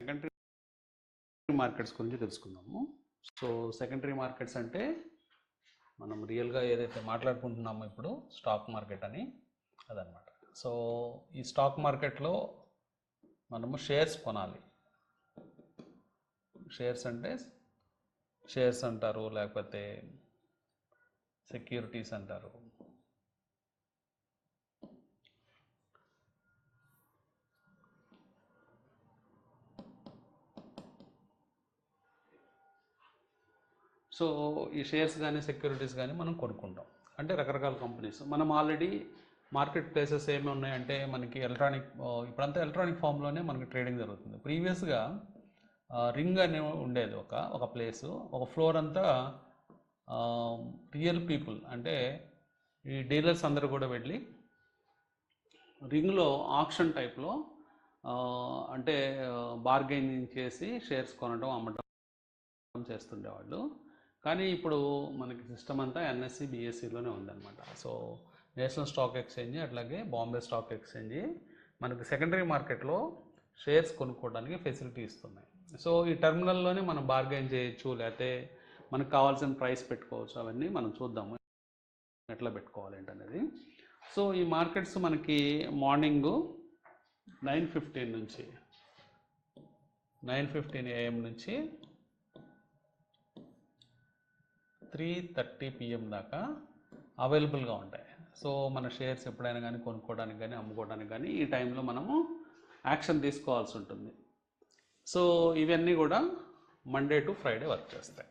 Secondary markets గురించి తెలుసుకుందాము. So secondary markets అంటే మనం రియల్గా ఏదైతే మాట్లాడుకుంటున్నామో ఇప్పుడు స్టాక్ మార్కెట్ అని అదనమాట. సో ఈ స్టాక్ మార్కెట్లో మనము షేర్స్ కొనాలి. షేర్స్ అంటే షేర్స్ అంటారు, లేకపోతే సెక్యూరిటీస్ అంటారు. సో ఈ షేర్స్ కానీ సెక్యూరిటీస్ కానీ మనం కొనుక్కుంటాం. అంటే రకరకాల కంపెనీస్ మనం ఆల్రెడీ మార్కెట్ ప్లేసెస్ ఏమి ఉన్నాయంటే మనకి ఎలక్ట్రానిక్, ఇప్పుడంతా ఎలక్ట్రానిక్ ఫామ్లోనే మనకి ట్రేడింగ్ జరుగుతుంది. ప్రీవియస్గా రింగ్ అనే ఉండేది ఒక ప్లేసు, ఒక ఫ్లోర్ అంతా రియల్ పీపుల్ అంటే ఈ డీలర్స్ అందరూ కూడా వెళ్ళి రింగ్లో ఆక్షన్ టైప్లో అంటే బార్గెనింగ్ చేసి షేర్స్ కొనడం అమ్మడం చేస్తుండేవాళ్ళు. కానీ ఇప్పుడు మనకి సిస్టమ్ అంతా ఎన్ఎస్సి బిఎస్సిలోనే ఉందన్నమాట. సో నేషనల్ స్టాక్ ఎక్స్చేంజ్ అట్లాగే బాంబే స్టాక్ ఎక్స్చేంజ్ మనకి సెకండరీ మార్కెట్లో షేర్స్ కొనుక్కోవడానికి ఫెసిలిటీ ఇస్తున్నాయి. సో ఈ టెర్మినల్లోనే మనం బార్గెన్ చేయొచ్చు, లేకపోతే మనకు కావాల్సిన ప్రైస్ పెట్టుకోవచ్చు. అవన్నీ మనం చూద్దాము ఎట్లా పెట్టుకోవాలి ఏంటనేది. సో ఈ మార్కెట్స్ మనకి మార్నింగు 9:15 నుంచి 9:15 AM నుంచి 3:30 PM దాకా అవైలబుల్గా ఉంటాయి. సో మన షేర్స్ ఎప్పుడైనా కానీ కొనుక్కోవడానికి కానీ అమ్ముకోవడానికి కానీ ఈ టైంలో మనము యాక్షన్ తీసుకోవాల్సి ఉంటుంది. సో ఇవన్నీ కూడా మండే టు ఫ్రైడే వర్క్ చేస్తాయి.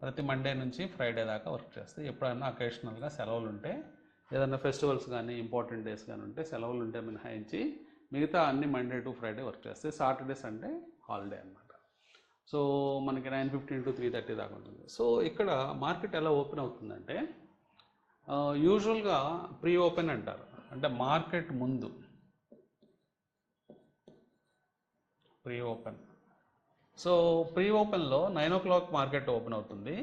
ప్రతి మండే నుంచి ఫ్రైడే దాకా వర్క్ చేస్తాయి. ఎప్పుడైనా అకేషనల్గా సెలవులు ఉంటే, ఏదైనా ఫెస్టివల్స్ కానీ ఇంపార్టెంట్ డేస్ కానీ ఉంటే, సెలవులు ఉంటే మినహాయించి మిగతా అన్ని మండే టు ఫ్రైడే వర్క్ చేస్తాయి. సాటర్డే సండే హాలిడే అనమాట. సో మనకి 9:15 to 3:30 దాకా ఉంటుంది. సో ఇక్కడ మార్కెట్ ఎలా ఓపెన్ అవుతుందంటే యూజువల్గా ప్రీ ఓపెన్ అంటారు, అంటే మార్కెట్ ముందు ప్రీ ఓపెన్. సో ప్రీ ఓపెన్లో 9 o'clock మార్కెట్ ఓపెన్ అవుతుంది.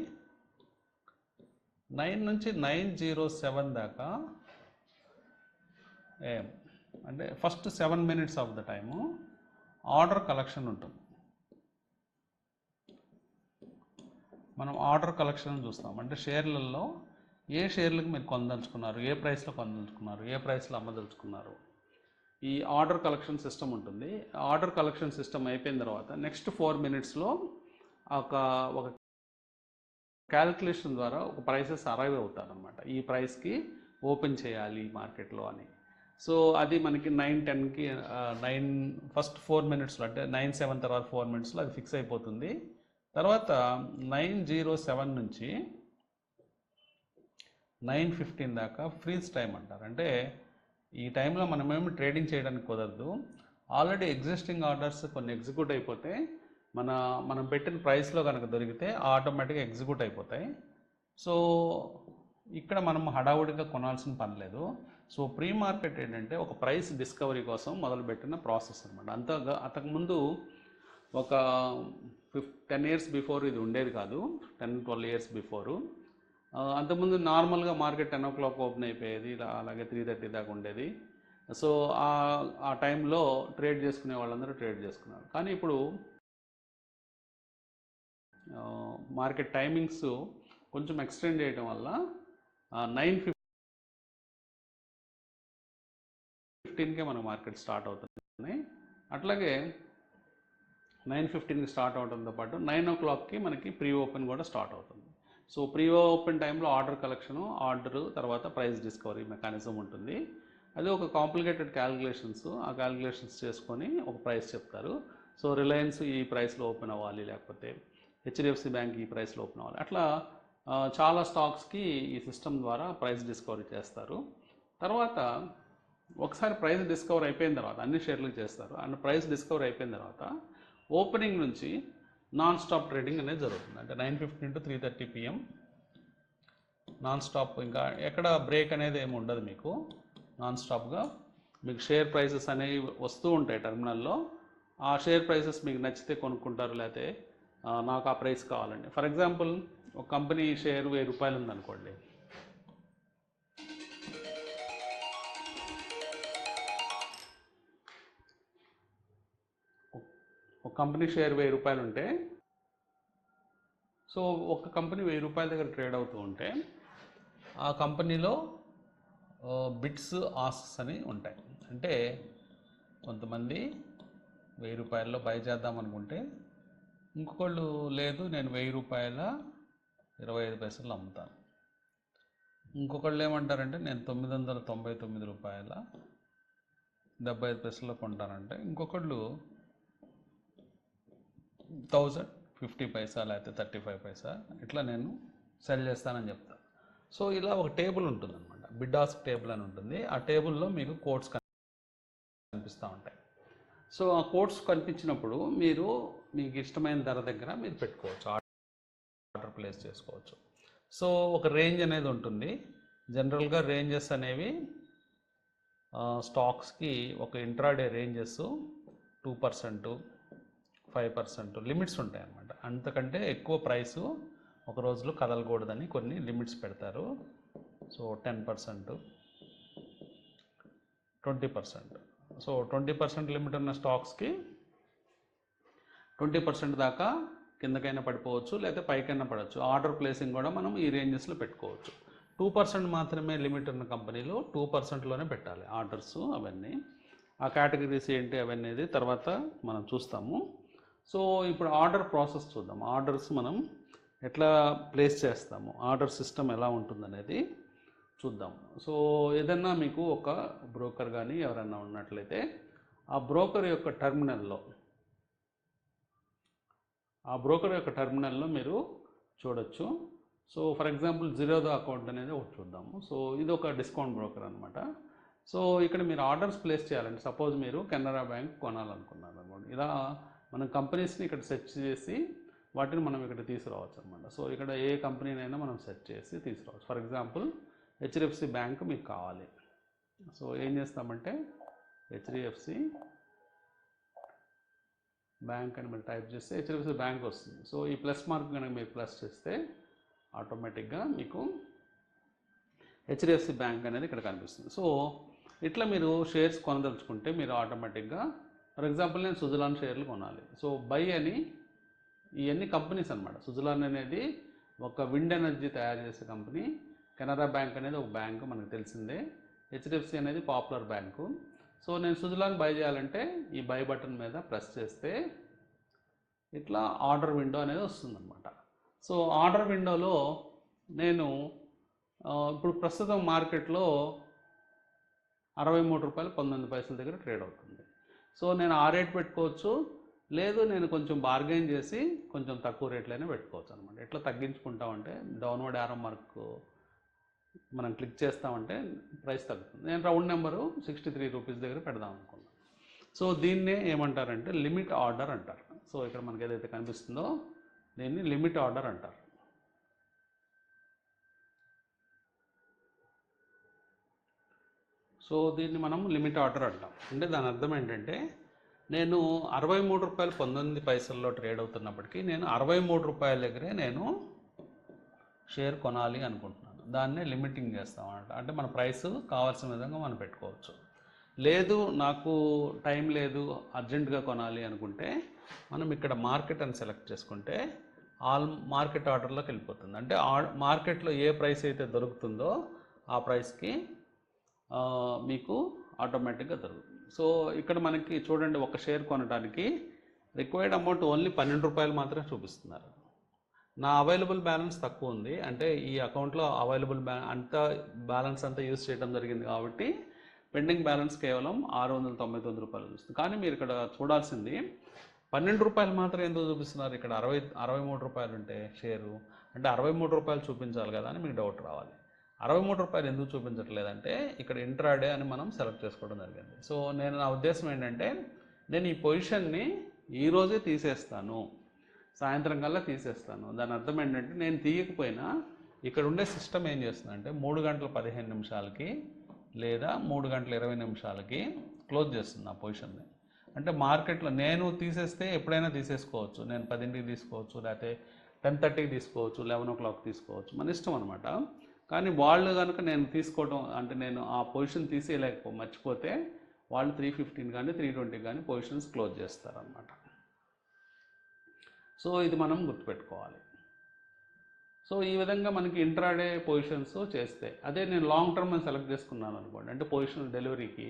9 నుంచి 9:07 దాకా ఏం అంటే first 7 minutes of the time order collection ఉంటుంది. మనం ఆర్డర్ కలెక్షన్ చూస్తాం. అంటే షేర్లలో ఏ షేర్లకు మీరు కొనదలుచుకున్నారు, ఏ ప్రైస్లో కొనదలుచుకున్నారు, ఏ ప్రైస్లో అమ్మదలుచుకున్నారు, ఈ ఆర్డర్ కలెక్షన్ సిస్టమ్ ఉంటుంది. ఆర్డర్ కలెక్షన్ సిస్టమ్ అయిపోయిన తర్వాత నెక్స్ట్ 4 minutesలో ఒక క్యాల్కులేషన్ ద్వారా ఒక ప్రైసెస్ అరైవ్ అవుతారనమాట. ఈ ప్రైస్కి ఓపెన్ చేయాలి మార్కెట్లో అని. సో అది మనకి 9:10కి ఫస్ట్ 4 minutesలో అంటే 9:07 తర్వాత 4 minutesలో అది ఫిక్స్ అయిపోతుంది. తర్వాత 9:07 నుంచి 9:15 దాకా ఫ్రీజ్ టైం అంటారు. అంటే ఈ టైంలో మనమేమి ట్రేడింగ్ చేయడానికి కుదరదు. ఆల్రెడీ ఎగ్జిస్టింగ్ ఆర్డర్స్ కొన్ని ఎగ్జిక్యూట్ అయిపోతే మనం పెట్టిన ప్రైస్లో కనుక దొరికితే ఆటోమేటిక్గా ఎగ్జిక్యూట్ అయిపోతాయి. సో ఇక్కడ మనం హడావుడిగా కొనాల్సిన పని లేదు. సో ప్రీ మార్కెట్ ఏంటంటే ఒక ప్రైస్ డిస్కవరీ కోసం మొదలుపెట్టిన ప్రాసెస్ అనమాట. అంతకుముందు ఒక 10 years బిఫోర్ ఇది ఉండేది కాదు, 10-12 years బిఫోరు. అంతకుముందు నార్మల్గా మార్కెట్ 10 o'clock ఓపెన్ అయిపోయేది, అలాగే 3:30 దాకా ఉండేది. సో ఆ టైంలో ట్రేడ్ చేసుకునే వాళ్ళందరూ ట్రేడ్ చేసుకున్నారు. కానీ ఇప్పుడు మార్కెట్ టైమింగ్స్ కొంచెం ఎక్స్టెండ్ చేయడం వల్ల 9:15కే మన మార్కెట్ స్టార్ట్ అవుతుంది. అట్లాగే 9:15కి స్టార్ట్ అవడంతో పాటు 9 o'clockకి మనకి ప్రీ ఓపెన్ కూడా స్టార్ట్ అవుతుంది. సో ప్రీ ఓపెన్ టైంలో ఆర్డర్ కలెక్షను, ఆర్డర్ తర్వాత ప్రైస్ డిస్కవరీ మెకానిజం ఉంటుంది. అది ఒక కాంప్లికేటెడ్ క్యాలిక్యులేషన్స్, ఆ క్యాలిక్యులేషన్స్ చేసుకొని ఒక ప్రైస్ చెప్తారు. సో రిలయన్స్ ఈ ప్రైస్లో ఓపెన్ అవ్వాలి, లేకపోతే హెచ్డిఎఫ్సి బ్యాంక్ ఈ ప్రైస్లో ఓపెన్ అవ్వాలి. అట్లా చాలా స్టాక్స్కి ఈ సిస్టమ్ ద్వారా ప్రైస్ డిస్కవరీ చేస్తారు. తర్వాత ఒకసారి ప్రైస్ డిస్కవర్ అయిపోయిన తర్వాత అన్ని షేర్లకు చేస్తారు. అండ్ ప్రైస్ డిస్కవర్ అయిపోయిన తర్వాత ఓపెనింగ్ నుంచి నాన్ స్టాప్ ట్రేడింగ్ అనేది జరుగుతుంది. అంటే 9:15 to 3:30 PM నాన్ స్టాప్, ఇంకా ఎక్కడ బ్రేక్ అనేది ఏమి ఉండదు మీకు. నాన్ స్టాప్గా మీకు షేర్ ప్రైసెస్ అనేవి వస్తూ ఉంటాయి టెర్మినల్లో. ఆ షేర్ ప్రైసెస్ మీకు నచ్చితే కొనుక్కుంటారు, లేకపోతే నాకు ఆ ప్రైస్ కావాలండి. ఫర్ ఎగ్జాంపుల్ ఒక కంపెనీ షేర్ 1000 రూపాయలు ఉందనుకోండి, ఒక కంపెనీ షేర్ 1000 రూపాయలు ఉంటే, సో ఒక కంపెనీ 1000 రూపాయల దగ్గర ట్రేడ్ అవుతూ ఉంటే ఆ కంపెనీలో బిట్స్ ఆస్క్స్ అని ఉంటాయి. అంటే కొంతమంది 1000 రూపాయల్లో బై చేద్దాం అనుకుంటే, ఇంకొకళ్ళు లేదు నేను 1000 రూపాయల 25 పైసలు అమ్ముతాను, ఇంకొకళ్ళు ఏమంటారంటే నేను 999 రూపాయల 75 పైసల్లో కొంటానంటే, ఇంకొకళ్ళు 1050 పైసా లేకపోతే 35 పైసా ఇట్లా నేను సెల్ చేస్తానని చెప్తాను. సో ఇలా ఒక టేబుల్ ఉంటుందన్నమాట, బిడ్ ఆస్క్ టేబుల్ అని ఉంటుంది. ఆ టేబుల్లో మీకు కోడ్స్ కనిపిస్తూ ఉంటాయి. సో ఆ కోడ్స్ కనిపించినప్పుడు మీరు మీకు ఇష్టమైన ధర దగ్గర మీరు పెట్టుకోవచ్చు, ఆర్డర్ ప్లేస్ చేసుకోవచ్చు. సో ఒక రేంజ్ అనేది ఉంటుంది. జనరల్గా రేంజెస్ అనేవి స్టాక్స్కి ఒక ఇంట్రాడే రేంజెస్ 2%, 5% లిమిట్స్ ఉంటాయి అన్నమాట. అంతకంటే ఎక్కువ ప్రైసు ఒక రోజులో కదలకూడదని కొన్ని లిమిట్స్ పెడతారు. సో 10%, 20%. సో 20% లిమిట్ ఉన్న స్టాక్స్కి 20% దాకా కిందకైనా పడిపోవచ్చు, లేకపోతే పైకైనా పడవచ్చు. ఆర్డర్ ప్లేసింగ్ కూడా మనం ఈ రేంజెస్లో పెట్టుకోవచ్చు. 2% మాత్రమే లిమిట్ ఉన్న కంపెనీలు 2%లోనే పెట్టాలి ఆర్డర్స్. అవన్నీ ఆ కేటగిరీస్ ఏంటి అవన్నీ తర్వాత మనం చూస్తాము. సో ఇప్పుడు ఆర్డర్ ప్రాసెస్ చూద్దాం. ఆర్డర్స్ మనం ఎట్లా ప్లేస్ చేస్తాము, ఆర్డర్ సిస్టమ్ ఎలా ఉంటుందనేది చూద్దాం. సో ఏదన్నా మీకు ఒక బ్రోకర్ కానీ ఎవరైనా ఉన్నట్లయితే ఆ బ్రోకర్ యొక్క టెర్మినల్లో మీరు చూడొచ్చు. So for example Zerodha account అనేది ఒకటి చూద్దాము. సో ఇది ఒక డిస్కౌంట్ బ్రోకర్ అనమాట. సో ఇక్కడ మీరు ఆర్డర్స్ ప్లేస్ చేయాలంటే, సపోజ్ మీరు కెనరా బ్యాంక్ కొనాలనుకున్నారు అనుకోండి, ఇలా మనం కంపెనీస్ని ఇక్కడ సెర్చ్ చేసి వాటిని మనం ఇక్కడ తీసుకురావచ్చు అనమాట. సో ఇక్కడ ఏ కంపెనీనైనా మనం సెర్చ్ చేసి తీసుకురావచ్చు. ఫర్ ఎగ్జాంపుల్ హెచ్డిఎఫ్సి బ్యాంక్ మీకు కావాలి. సో ఏం చేస్తామంటే హెచ్డిఎఫ్సి బ్యాంక్ అని మీరు టైప్ చేస్తే హెచ్డిఎఫ్సి బ్యాంక్ వస్తుంది. సో ఈ ప్లస్ మార్క్ కనుక మీరు ప్లస్ చేస్తే ఆటోమేటిక్గా మీకు హెచ్డిఎఫ్సి బ్యాంక్ అనేది ఇక్కడ కనిపిస్తుంది. సో ఇట్లా మీరు షేర్స్ కొనదలుచుకుంటే మీరు ఆటోమేటిక్గా, ఫర్ ఎగ్జాంపుల్ నేను సుజలాన్ షేర్లు కొనాలి. సో బై అని ఇవన్నీ కంపెనీస్ అనమాట. సుజలాన్ అనేది ఒక విండ్ ఎనర్జీ తయారు చేసే కంపెనీ, కెనరా బ్యాంక్ అనేది ఒక బ్యాంకు మనకు తెలిసిందే, హెచ్డిఎఫ్సి అనేది పాపులర్ బ్యాంకు. సో నేను సుజలాన్ బై చేయాలంటే ఈ బై బటన్ మీద ప్రెస్ చేస్తే ఇట్లా ఆర్డర్ విండో అనేది వస్తుందన్నమాట. సో ఆర్డర్ విండోలో నేను ఇప్పుడు ప్రస్తుతం మార్కెట్లో 63 రూపాయలు 19 పైసల దగ్గర ట్రేడ్ అవుతుంది. సో నేను ఆ రేట్ పెట్టుకోవచ్చు, లేదు నేను కొంచెం బార్గెన్ చేసి కొంచెం తక్కువ రేట్లైనా పెట్టుకోవచ్చు అనమాట. ఎట్లా తగ్గించుకుంటామంటే డౌన్వర్డ్ యారో మార్క్ మనం క్లిక్ చేస్తామంటే ప్రైస్ తగ్గుతుంది. నేను రౌండ్ నెంబరు 63 రూపీస్ దగ్గర పెడదాం అనుకున్నాను. సో దీన్నే ఏమంటారంటే లిమిట్ ఆర్డర్ అంటారు. సో ఇక్కడ మనకి ఏదైతే కనిపిస్తుందో దీన్ని లిమిట్ ఆర్డర్ అంటారు. సో దీన్ని మనం లిమిట్ ఆర్డర్ అంటాం. అంటే దాని అర్థం ఏంటంటే నేను 63 రూపాయలు 19 పైసల్లో ట్రేడ్ అవుతున్నప్పటికీ నేను 63 రూపాయల దగ్గరే నేను షేర్ కొనాలి అనుకుంటున్నాను. దాన్నే లిమిటింగ్ చేస్తాం అన్నమాట. అంటే మన ప్రైస్ కావాల్సిన విధంగా మనం పెట్టుకోవచ్చు. లేదు నాకు టైం లేదు అర్జెంటుగా కొనాలి అనుకుంటే మనం ఇక్కడ మార్కెట్ అని సెలెక్ట్ చేసుకుంటే ఆల్ మార్కెట్ ఆర్డర్లోకి వెళ్ళిపోతుంది. అంటే మార్కెట్లో ఏ ప్రైస్ అయితే దొరుకుతుందో ఆ ప్రైస్కి మీకు ఆటోమేటిక్గా దొరుకుతుంది. సో ఇక్కడ మనకి చూడండి, ఒక షేర్ కొనడానికి రిక్వైర్డ్ అమౌంట్ ఓన్లీ 12 రూపాయలు మాత్రమే చూపిస్తున్నారు. నా అవైలబుల్ బ్యాలెన్స్ తక్కువ ఉంది, అంటే ఈ అకౌంట్లో అవైలబుల్ బ్యాలెన్స్ అంతా యూజ్ చేయడం జరిగింది కాబట్టి పెండింగ్ బ్యాలెన్స్ కేవలం 699 రూపాయలు చూస్తుంది. కానీ మీరు ఇక్కడ చూడాల్సింది 12 రూపాయలు మాత్రం ఎందుకు చూపిస్తున్నారు, ఇక్కడ 63 రూపాయలు ఉంటే షేరు అంటే 63 రూపాయలు చూపించాలి కదా అని మీకు డౌట్ రావాలి. 63 రూపాయలు ఎందుకు చూపించట్లేదంటే ఇక్కడ ఇంట్రాడే అని మనం సెలెక్ట్ చేసుకోవడం జరిగింది. సో నా ఉద్దేశం ఏంటంటే నేను ఈ పొజిషన్ని ఈరోజే తీసేస్తాను, సాయంత్రం కల్లా తీసేస్తాను. దాని అర్థం ఏంటంటే నేను తీయకపోయినా ఇక్కడ ఉండే సిస్టమ్ ఏం చేస్తుందంటే 3 గంటల 15 నిమిషాలకి లేదా 3 గంటల 20 నిమిషాలకి క్లోజ్ చేస్తుంది ఆ పొజిషన్ని. అంటే మార్కెట్లో నేను తీసేస్తే ఎప్పుడైనా తీసేసుకోవచ్చు, నేను 10ంటికి తీసుకోవచ్చు, లేకపోతే 10:30కి తీసుకోవచ్చు, 11 o'clock తీసుకోవచ్చు, మన ఇష్టం అనమాట. కానీ వాళ్ళు కనుక నేను తీసుకోవడం అంటే నేను ఆ పొజిషన్ మర్చిపోతే వాళ్ళు 3:15 కానీ 3:20 కానీ పొజిషన్స్ క్లోజ్ చేస్తారనమాట. సో ఇది మనం గుర్తుపెట్టుకోవాలి. సో ఈ విధంగా మనకి ఇంట్రాడే పొజిషన్స్ చేస్తే, అదే నేను లాంగ్ టర్మ్ అని సెలెక్ట్ చేసుకున్నాను అనుకోండి, అంటే పొజిషన్ డెలివరీకి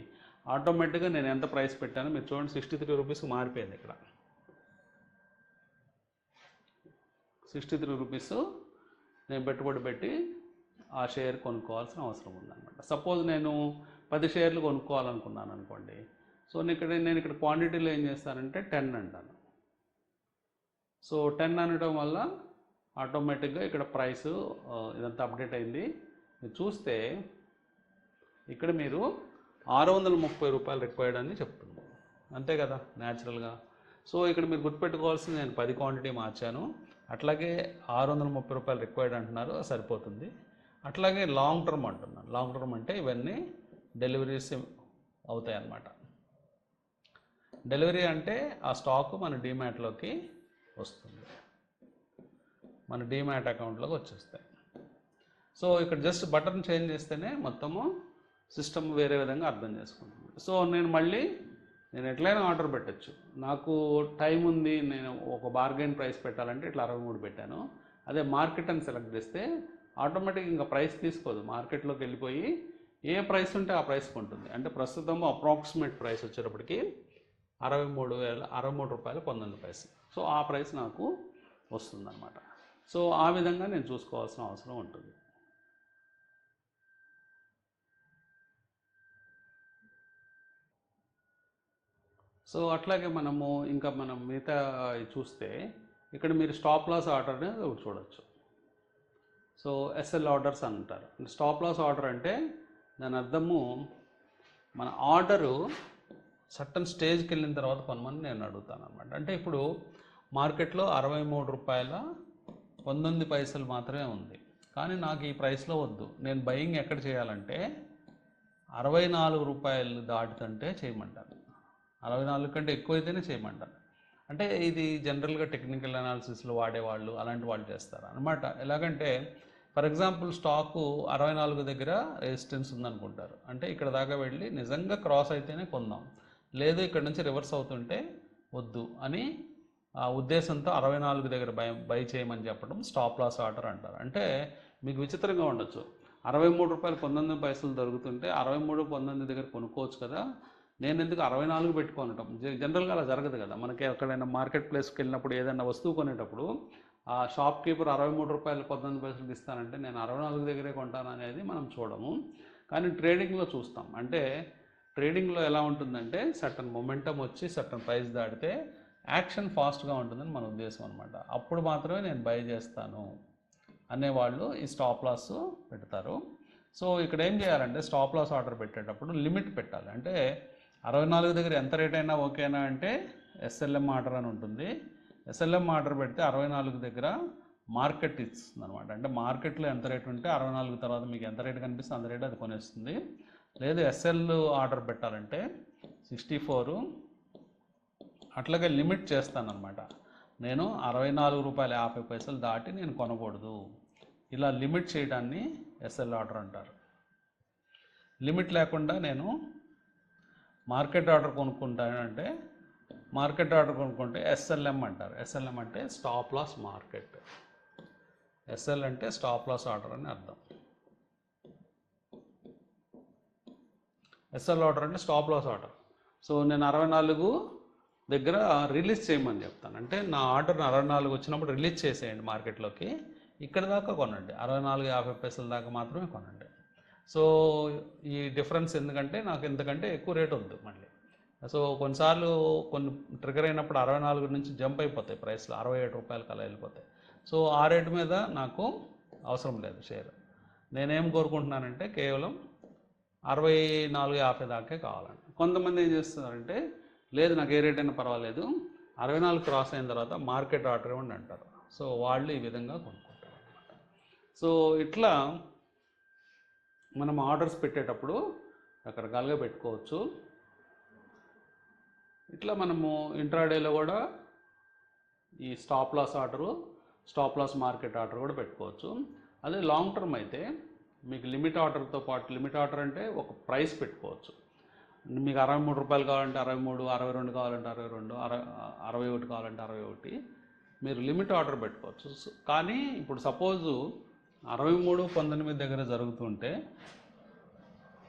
ఆటోమేటిక్గా నేను ఎంత ప్రైస్ పెట్టానో మీరు చూడండి, 63 రూపీస్కి మారిపోయింది. ఇక్కడ 63 రూపీస్ నేను పెట్టుబడి పెట్టి ఆ షేర్ కొనుక్కోవాల్సిన అవసరం ఉందన్నమాట. సపోజ్ నేను 10 షేర్లు కొనుక్కోవాలనుకున్నాను అనుకోండి, సో నేను ఇక్కడ క్వాంటిటీలో ఏం చేస్తానంటే 10 అంటాను. సో 10 అనడం వల్ల ఆటోమేటిక్గా ఇక్కడ ప్రైస్ ఇదంతా అప్డేట్ అయింది. మీరు చూస్తే ఇక్కడ మీరు 630 రూపాయలు రిక్వైర్డ్ అని చెప్తుంది, అంతే కదా న్యాచురల్గా. సో ఇక్కడ మీరు గుర్తుపెట్టుకోవాల్సింది, నేను 10 క్వాంటిటీ మార్చాను, అట్లాగే 630 రూపాయలు రిక్వైర్డ్ అంటున్నారు, సరిపోతుంది. అట్లాగే లాంగ్ టర్మ్ అంటున్నాను. లాంగ్ టర్మ్ అంటే ఇవన్నీ డెలివరీస్ అవుతాయి అన్నమాట. డెలివరీ అంటే ఆ స్టాక్ మన డీమ్యాట్లోకి వస్తుంది, మన డీమ్యాట్ అకౌంట్లోకి వచ్చేస్తాయి. సో ఇక్కడ జస్ట్ బటన్ చేంజ్ చేస్తేనే మొత్తము సిస్టమ్ వేరే విధంగా అర్థం చేసుకుంటుంది. సో నేను ఎట్లయినా ఆర్డర్ పెట్టచ్చు, నాకు టైం ఉంది, నేను ఒక బార్గెన్ ప్రైస్ పెట్టాలంటే ఇట్లా 63 పెట్టాను. అదే మార్కెట్ అని సెలెక్ట్ చేస్తే ఆటోమేటిక్ ఇంకా ప్రైస్ తీసుకోదు, మార్కెట్లోకి వెళ్ళిపోయి ఏ ప్రైస్ ఉంటే ఆ ప్రైస్కి ఉంటుంది. అంటే ప్రస్తుతం అప్రాక్సిమేట్ ప్రైస్ వచ్చేటప్పటికి 63 రూపాయలు 19 పైసలు. సో ఆ ప్రైస్ నాకు వస్తుందన్నమాట. సో ఆ విధంగా నేను చూసుకోవాల్సిన అవసరం ఉంటుంది. సో అట్లాగే మనం మిగతా చూస్తే ఇక్కడ మీరు స్టాప్ లాస్ ఆర్డర్ అనేది ఒకటి చూడొచ్చు. సో ఎస్ఎల్ ఆర్డర్స్ అంటారు. స్టాప్ లాస్ ఆర్డర్ అంటే దాని అర్థము, మన ఆర్డరు సర్టన్ స్టేజ్కి వెళ్ళిన తర్వాత కొనమని నేను అడుగుతాను అనమాట. అంటే ఇప్పుడు మార్కెట్లో 63 రూపాయల 19 పైసలు మాత్రమే ఉంది, కానీ నాకు ఈ ప్రైస్లో వద్దు, నేను బయింగ్ ఎక్కడ చేయాలంటే 64 రూపాయలు దాటుతుంటే చేయమంటాను, 64 కంటే ఎక్కువైతేనే చేయమంటాను. అంటే ఇది జనరల్గా టెక్నికల్ అనాలిసిస్లో వాడేవాళ్ళు అలాంటి వాళ్ళు చేస్తారు అనమాట. ఎలాగంటే ఫర్ ఎగ్జాంపుల్ స్టాకు 64 దగ్గర రెసిస్టెన్స్ ఉందనుకుంటారు, అంటే ఇక్కడ దాకా వెళ్ళి నిజంగా క్రాస్ అయితేనే కొందాం, లేదు ఇక్కడ నుంచి రివర్స్ అవుతుంటే వద్దు అని ఆ ఉద్దేశంతో 64 దగ్గర బై చేయమని చెప్పడం స్టాప్ లాస్ ఆర్డర్ అంటారు. అంటే మీకు విచిత్రంగా ఉండొచ్చు, 63 రూపాయలు 19 పైసలు దొరుకుతుంటే 63.19 దగ్గర కొనుక్కోవచ్చు కదా, నేను ఎందుకు 64 పెట్టుకోనటం. జనరల్గా అలా జరగదు కదా. మనకి ఎక్కడైనా మార్కెట్ ప్లేస్కి వెళ్ళినప్పుడు ఏదైనా వస్తువు కొనేటప్పుడు ఆ షాప్ కీపర్ 63 రూపాయలు 19 పైసలకి ఇస్తానంటే నేను 64 దగ్గరే కొంటాను అనేది మనం చూడము, కానీ ట్రేడింగ్లో చూస్తాం. అంటే ట్రేడింగ్లో ఎలా ఉంటుందంటే సర్టన్ మొమెంటం వచ్చి సర్టన్ ప్రైస్ దాటితే యాక్షన్ ఫాస్ట్గా ఉంటుందని మన ఉద్దేశం అనమాట. అప్పుడు మాత్రమే నేను బై చేస్తాను అనేవాళ్ళు ఈ స్టాప్ లాస్ పెడతారు. సో ఇక్కడ ఏం చేయాలంటే స్టాప్ లాస్ ఆర్డర్ పెట్టేటప్పుడు లిమిట్ పెట్టాలి. అంటే 64 దగ్గర ఎంత రేట్ అయినా ఓకేనా అంటే ఎస్ఎల్ఎం ఆర్డర్ అని ఉంటుంది. ఎస్ఎల్ఎం ఆర్డర్ పెడితే 64 దగ్గర మార్కెట్ ఇస్తుంది అనమాట. అంటే మార్కెట్లో ఎంత రేట్ ఉంటే 64 తర్వాత మీకు ఎంత రేట్ కనిపిస్తే అంత రేట్ అది కొనేస్తుంది. లేదు ఎస్ఎల్ ఆర్డర్ పెట్టాలంటే 64, అట్లాగే లిమిట్ చేస్తానన్నమాట. నేను 64 రూపాయల 50 పైసలు దాటి నేను కొనకూడదు, ఇలా లిమిట్ చేయడాన్ని ఎస్ఎల్ ఆర్డర్ అంటారు. లిమిట్ లేకుండా నేను మార్కెట్ ఆర్డర్ కొనుక్కుంటానంటే మార్కెట్ ఆర్డర్ కొనుక్కుంటే ఎస్ఎల్ఎం అంటారు. ఎస్ఎల్ఎం అంటే స్టాప్ లాస్ మార్కెట్, ఎస్ఎల్ అంటే స్టాప్ లాస్ ఆర్డర్ అని అర్థం. ఎస్ఎల్ ఆర్డర్ అంటే స్టాప్ లాస్ ఆర్డర్. సో నేను 64 దగ్గర రిలీజ్ చేయమని చెప్తాను. అంటే నా ఆర్డర్ 64 వచ్చినప్పుడు రిలీజ్ చేసేయండి మార్కెట్లోకి, ఇక్కడ దాకా కొనండి, 64.50 పైసల దాకా మాత్రమే కొనండి. సో ఈ డిఫరెన్స్ ఎందుకంటే నాకు ఇంతకంటే ఎక్కువ రేట్ వద్దు మళ్ళీ. సో కొన్నిసార్లు కొన్ని ట్రిగర్ అయినప్పుడు 64 నుంచి జంప్ అయిపోతాయి ప్రైస్లో, 67 రూపాయలకి అలా వెళ్ళిపోతాయి. సో ఆ రేటు మీద నాకు అవసరం లేదు షేర్. నేనేం కోరుకుంటున్నానంటే కేవలం 64.50 దాకే కావాలండి. కొంతమంది ఏం చేస్తున్నారంటే లేదు నాకు ఏ రేట్ అయినా పర్వాలేదు, 64 క్రాస్ అయిన తర్వాత మార్కెట్ ఆర్డర్ ఇవ్వండి అంటారు. సో వాళ్ళు ఈ విధంగా కొనుక్కుంటారు అన్నమాట. సో ఇట్లా మనం ఆర్డర్స్ పెట్టేటప్పుడు రకరకాలుగా పెట్టుకోవచ్చు. ఇట్లా మనము ఇంట్రాడేలో కూడా ఈ stop loss order, stop loss market order కూడా పెట్టుకోవచ్చు. అదే లాంగ్ టర్మ్ అయితే మీకు లిమిట్ ఆర్డర్తో పాటు, లిమిట్ ఆర్డర్ అంటే ఒక ప్రైస్ పెట్టుకోవచ్చు. మీకు 63 రూపాయలు కావాలంటే 63, 62 కావాలంటే 62, 61 కావాలంటే 61. మీరు లిమిట్ ఆర్డర్ పెట్టుకోవచ్చు. కానీ ఇప్పుడు సపోజు 63.19 దగ్గర జరుగుతుంటే,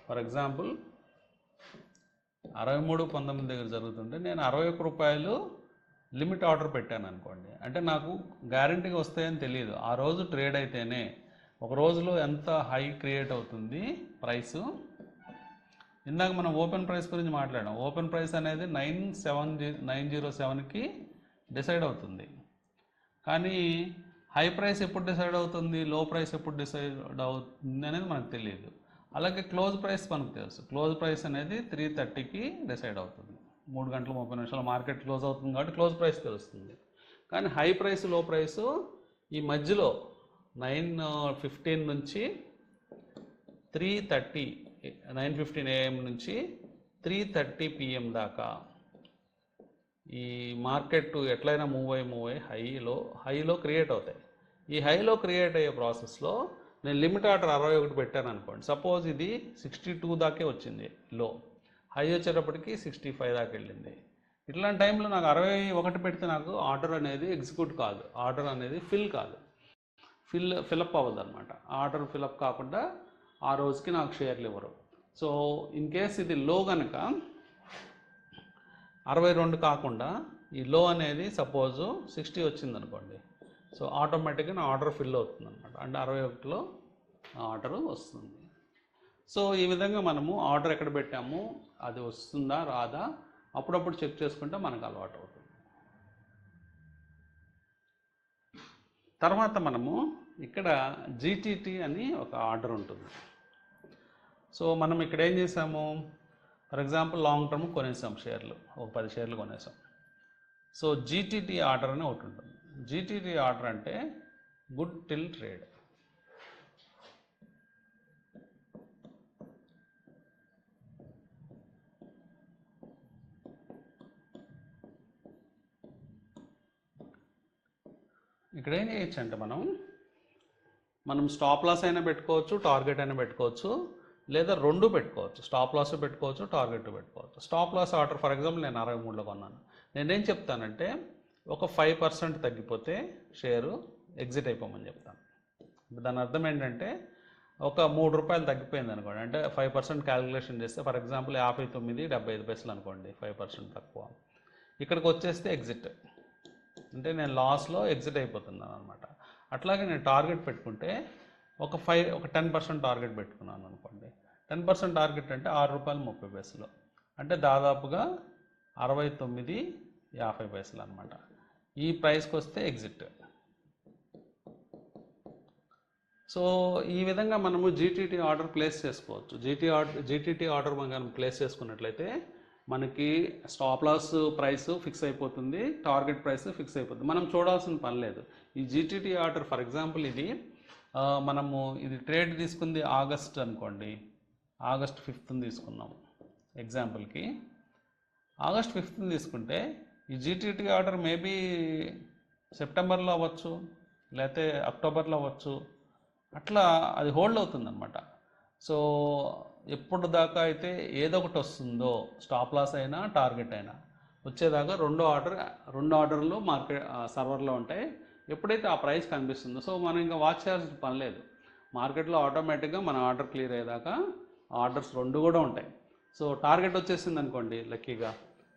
ఫర్ ఎగ్జాంపుల్ 63.19 దగ్గర జరుగుతుంటే నేను 61 రూపాయలు లిమిట్ ఆర్డర్ పెట్టాను అనుకోండి, అంటే నాకు గ్యారంటీగా వస్తాయని తెలియదు. ఆ రోజు ట్రేడ్ అయితేనే ఒక రోజులో ఎంత హై క్రియేట్ అవుతుంది ప్రైసు. ఇందాక మనం ఓపెన్ ప్రైస్ గురించి మాట్లాడాం. ఓపెన్ ప్రైస్ అనేది 907కి డిసైడ్ అవుతుంది. కానీ హై ప్రైస్ ఎప్పుడు డిసైడ్ అవుతుంది, లో ప్రైస్ ఎప్పుడు డిసైడ్ అవుతుంది అనేది మనకు తెలియదు. అలాగే క్లోజ్ ప్రైస్ మనకు తెలుసు. క్లోజ్ ప్రైస్ అనేది 3:30కి డిసైడ్ అవుతుంది. 3 గంటల 30 నిమిషాలు మార్కెట్ క్లోజ్ అవుతుంది కాబట్టి క్లోజ్ ప్రైస్ తెలుస్తుంది. కానీ హై ప్రైస్ లో ప్రైసు ఈ మధ్యలో 9:15 నుంచి 3:30 9:15 AM నుంచి 3:30 PM దాకా ఈ మార్కెట్ ఎట్లయినా మూవ్ అయ్యి హైలో క్రియేట్ అవుతాయి. ఈ హైలో క్రియేట్ అయ్యే ప్రాసెస్లో నేను లిమిట్ ఆర్డర్ 61 పెట్టాను అనుకోండి. సపోజ్ ఇది 62 దాకే వచ్చింది, లో హై వచ్చేటప్పటికి 65 దాకా వెళ్ళింది. ఇట్లాంటి టైంలో నాకు 61 పెడితే నాకు ఆర్డర్ అనేది ఎగ్జిక్యూట్ కాదు, ఆర్డర్ అనేది ఫిల్అప్ అవ్వదు అనమాట. ఆర్డర్ ఫిల్అప్ కాకుండా ఆ రోజుకి నాకు షేర్లు ఇవ్వరు. సో ఇన్ కేస్ ఇది లో కనుక 62 కాకుండా ఈ లో అనేది సపోజు 60 వచ్చింది అనుకోండి, సో ఆటోమేటిక్గా నా ఆర్డర్ ఫిల్ అవుతుంది అనమాట. అంటే 61లో ఆర్డర్ వస్తుంది. సో ఈ విధంగా మనము ఆర్డర్ ఎక్కడ పెట్టాము, అది వస్తుందా రాదా అప్పుడప్పుడు చెక్ చేసుకుంటే మనకు అలవాటు అవుతుంది. తర్వాత మనము ఇక్కడ జీటీటీ అని ఒక ఆర్డర్ ఉంటుంది. సో మనం ఇక్కడ ఏం చేసాము, ఫర్ ఎగ్జాంపుల్ లాంగ్ టర్మ్ కొనేసాం షేర్లు, ఒక 10 షేర్లు కొనేసాం. సో జీటీటీ ఆర్డర్ అని ఒకటి ఉంటుంది. జీటీటీ ఆర్డర్ అంటే గుడ్ టిల్ ట్రేడ్. ఇక్కడ ఏం చేయొచ్చు అంటే మనం స్టాప్ లాస్ అయినా పెట్టుకోవచ్చు, టార్గెట్ అయినా పెట్టుకోవచ్చు, లేదా రెండు పెట్టుకోవచ్చు. స్టాప్ లాస్ పెట్టుకోవచ్చు, టార్గెట్ పెట్టుకోవచ్చు. Stop loss order for example నేను 63లో కొన్నాను. నేనేం చెప్తానంటే ఒక 5% తగ్గిపోతే షేరు ఎగ్జిట్ అయిపోమని చెప్తాను. దాని అర్థం ఏంటంటే ఒక 3 రూపాయలు తగ్గిపోయింది అనుకోండి, అంటే 5% క్యాలిక్యులేషన్ చేస్తే ఫర్ ఎగ్జాంపుల్ 59.75 అనుకోండి, 5% తక్కువ. ఇక్కడికి వచ్చేస్తే ఎగ్జిట్, అంటే నేను లాస్లో ఎగ్జిట్ అయిపోతున్నాను అనమాట. అట్లాగే నేను టార్గెట్ పెట్టుకుంటే ఒక 10% టార్గెట్ పెట్టుకున్నాను అనుకోండి. 10% టార్గెట్ అంటే ₹6.30, అంటే దాదాపుగా 69.50 అనమాట. ఈ ప్రైస్కి వస్తే ఎగ్జిట్. సో ఈ విధంగా మనము జీటీటీ ఆర్డర్ ప్లేస్ చేసుకోవచ్చు. జీటీటీ ఆర్డర్ మనం ప్లేస్ చేసుకున్నట్లయితే మనకి స్టాప్ లాస్ ప్రైస్ ఫిక్స్ అయిపోతుంది, టార్గెట్ ప్రైస్ ఫిక్స్ అయిపోతుంది, మనం చూడాల్సిన పని లేదు. ఈ జీటీటీ ఆర్డర్ ఫర్ ఎగ్జాంపుల్ మనము ఇది ట్రేడ్ తీసుకుంది ఆగస్ట్ అనుకోండి, ఆగస్ట్ 5th తీసుకున్నాము ఎగ్జాంపుల్కి. ఆగస్ట్ 5th తీసుకుంటే ఈ జీటీటీ ఆర్డర్ మేబీ సెప్టెంబర్లో అవ్వచ్చు, లేకపోతే అక్టోబర్లో అవ్వచ్చు, అట్లా అది హోల్డ్ అవుతుందన్నమాట. సో ఎప్పుడు దాకా అయితే ఏదో ఒకటి వస్తుందో, స్టాప్ లాస్ అయినా టార్గెట్ అయినా వచ్చేదాకా రెండు ఆర్డర్లు మార్కెట్ సర్వర్లో ఉంటాయి. ఎప్పుడైతే ఆ ప్రైస్ కనిపిస్తుందో సో మనం ఇంకా వాచ్ చేయాల్సిన పని లేదు. మార్కెట్లో ఆటోమేటిక్గా మన ఆర్డర్ క్లియర్ అయ్యేదాకా ఆర్డర్స్ రెండు కూడా ఉంటాయి. సో టార్గెట్ వచ్చేసింది అనుకోండి లక్కీగా,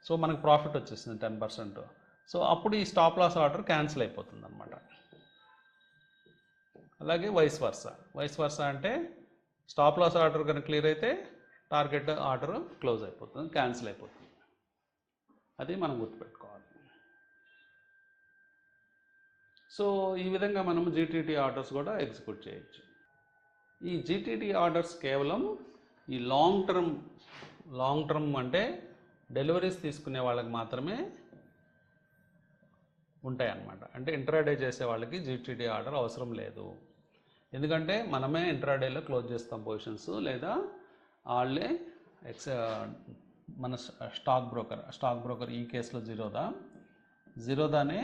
సో మనకు ప్రాఫిట్ వచ్చేసింది 10%. సో అప్పుడు ఈ స్టాప్ లాస్ ఆర్డర్ క్యాన్సిల్ అయిపోతుంది అనమాట. అలాగే వైస్ వర్సా అంటే స్టాప్ లాస్ ఆర్డర్ కనుక క్లియర్ అయితే టార్గెట్ ఆర్డర్ క్లోజ్ అయిపోతుంది, క్యాన్సిల్ అయిపోతుంది. అది మనం గుర్తుపెట్టుకోవాలి. సో ఈ విధంగా మనము జీటీటీ ఆర్డర్స్ కూడా ఎగ్జిక్యూట్ చేయొచ్చు. ఈ జీటీటీ ఆర్డర్స్ కేవలం ఈ లాంగ్ టర్మ్ అంటే డెలివరీస్ తీసుకునే వాళ్ళకి మాత్రమే ఉంటాయి అన్నమాట. అంటే ఇంట్రాడే చేసే వాళ్ళకి జీటీటీ ఆర్డర్ అవసరం లేదు. ఎందుకంటే మనమే ఇంట్రాడేలో క్లోజ్ చేస్తాం పొజిషన్స్, లేదా వాళ్ళే మన స్టాక్ బ్రోకర్ ఈ కేసులో జీరోదానే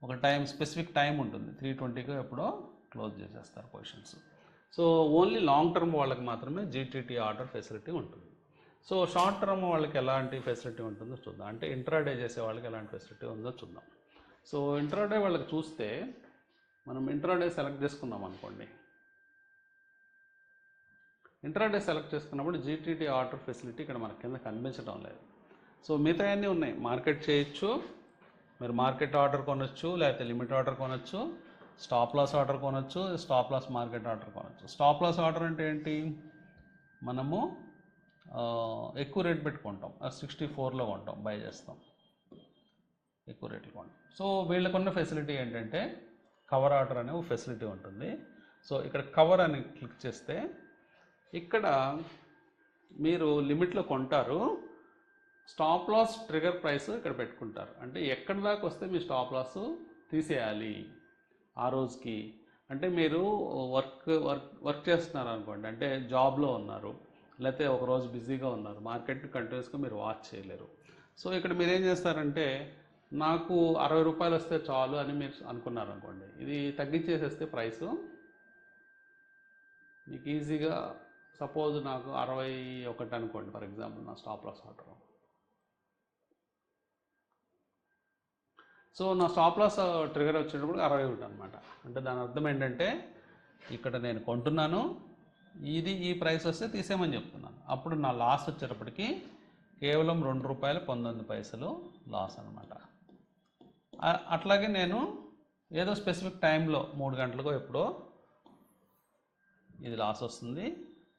ఒక స్పెసిఫిక్ టైం ఉంటుంది, 3:20కి ఎప్పుడో క్లోజ్ చేసేస్తారు positions. So only long term వాళ్ళకి మాత్రమే జీటీటీ ఆర్డర్ ఫెసిలిటీ ఉంటుంది. సో షార్ట్ టర్మ్ వాళ్ళకి ఎలాంటి ఫెసిలిటీ ఉంటుందో చూద్దాం. అంటే ఇంట్రాడే చేసే వాళ్ళకి ఎలాంటి ఫెసిలిటీ ఉందో చూద్దాం. సో ఇంట్రాడే వాళ్ళకి చూస్తే మనం ఇంట్రాడే సెలెక్ట్ చేసుకున్నాం అనుకోండి. ఇంట్రాడే సెలెక్ట్ చేసుకున్నప్పుడు జీటీటీ ఆర్డర్ ఫెసిలిటీ ఇక్కడ మన కింద కనిపించడం లేదు. సో మిగతా అన్నీ ఉన్నాయి. మార్కెట్ చేయొచ్చు, మీరు మార్కెట్ ఆర్డర్ కొనొచ్చు, లేకపోతే లిమిట్ ఆర్డర్ కొనొచ్చు, స్టాప్ లాస్ ఆర్డర్ కొనొచ్చు, స్టాప్ లాస్ మార్కెట్ ఆర్డర్ కొనొచ్చు. స్టాప్ లాస్ ఆర్డర్ అంటే ఏంటి, మనము ఎక్కువ రేట్ పెట్టుకుంటాం, 64లో కొంటాం, బై చేస్తాం, ఎక్కువ రేట్లు కొంటాం. సో వీళ్ళకున్న ఫెసిలిటీ ఏంటంటే కవర్ ఆర్డర్ అనే ఒక ఫెసిలిటీ ఉంటుంది. సో ఇక్కడ కవర్ అని క్లిక్ చేస్తే ఇక్కడ మీరు లిమిట్లో కొంటారు, స్టాప్ లాస్ ట్రిగర్ ప్రైస్ ఇక్కడ పెట్టుకుంటారు. అంటే ఎక్కడి దాకా వస్తే మీ స్టాప్ లాస్ తీసేయాలి ఆ రోజుకి. అంటే మీరు వర్క్ చేస్తున్నారు అనుకోండి, అంటే జాబ్లో ఉన్నారు, లేకపోతే ఒకరోజు బిజీగా ఉన్నారు, మార్కెట్ కంటిన్యూస్గా మీరు వాచ్ చేయలేరు. సో ఇక్కడ మీరు ఏం చేస్తారంటే నాకు 60 రూపాయలు వస్తే చాలు అని మీరు అనుకున్నారు అనుకోండి, ఇది తగ్గించేసేస్తే ప్రైసు మీకు ఈజీగా, సపోజ్ నాకు 61 అనుకోండి ఫర్ ఎగ్జాంపుల్ నా స్టాప్ లాస్ ఆర్డర్. సో నా స్టాప్ లాస్ ట్రిగర్ వచ్చేటప్పుడు 61 అనమాట. అంటే దాని అర్థం ఏంటంటే ఇక్కడ నేను కొంటున్నాను, ఇది ఈ ప్రైస్ వస్తే తీసేయమని చెప్తున్నాను. అప్పుడు నా లాస్ వచ్చేటప్పటికి కేవలం ₹2.19 లాస్ అనమాట. అట్లాగే నేను ఏదో స్పెసిఫిక్ టైంలో 3 గంటలకో ఎప్పుడో ఇది లాస్ వస్తుంది.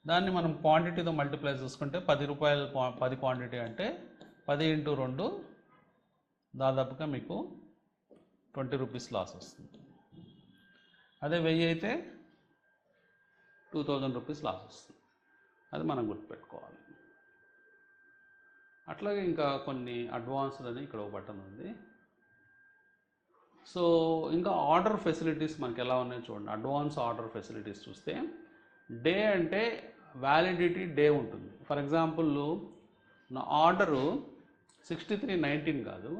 దాన్ని మనం క్వాంటిటీతో మల్టిప్లై చూసుకుంటే ₹10 10 క్వాంటిటీ అంటే 10 × 2 దాదాపుగా మీకు ₹20 లాస్ వస్తుంది. అదే 1000 అయితే ₹2000 లాస్ వస్తుంది. అది మనం గుర్తుపెట్టుకోవాలి. అట్లాగే ఇంకా కొన్ని అడ్వాన్స్డ్ అని ఇక్కడ ఒక బటన్ ఉంది. సో ఇంకా ఆర్డర్ ఫెసిలిటీస్ మనకి ఎలా ఉన్నాయో చూడండి. అడ్వాన్స్ ఆర్డర్ ఫెసిలిటీస్ చూస్తే డే అంటే వ్యాలిడిటీ డే ఉంటుంది. ఫర్ ఎగ్జాంపుల్ నా ఆర్డరు 63.19 కాదు,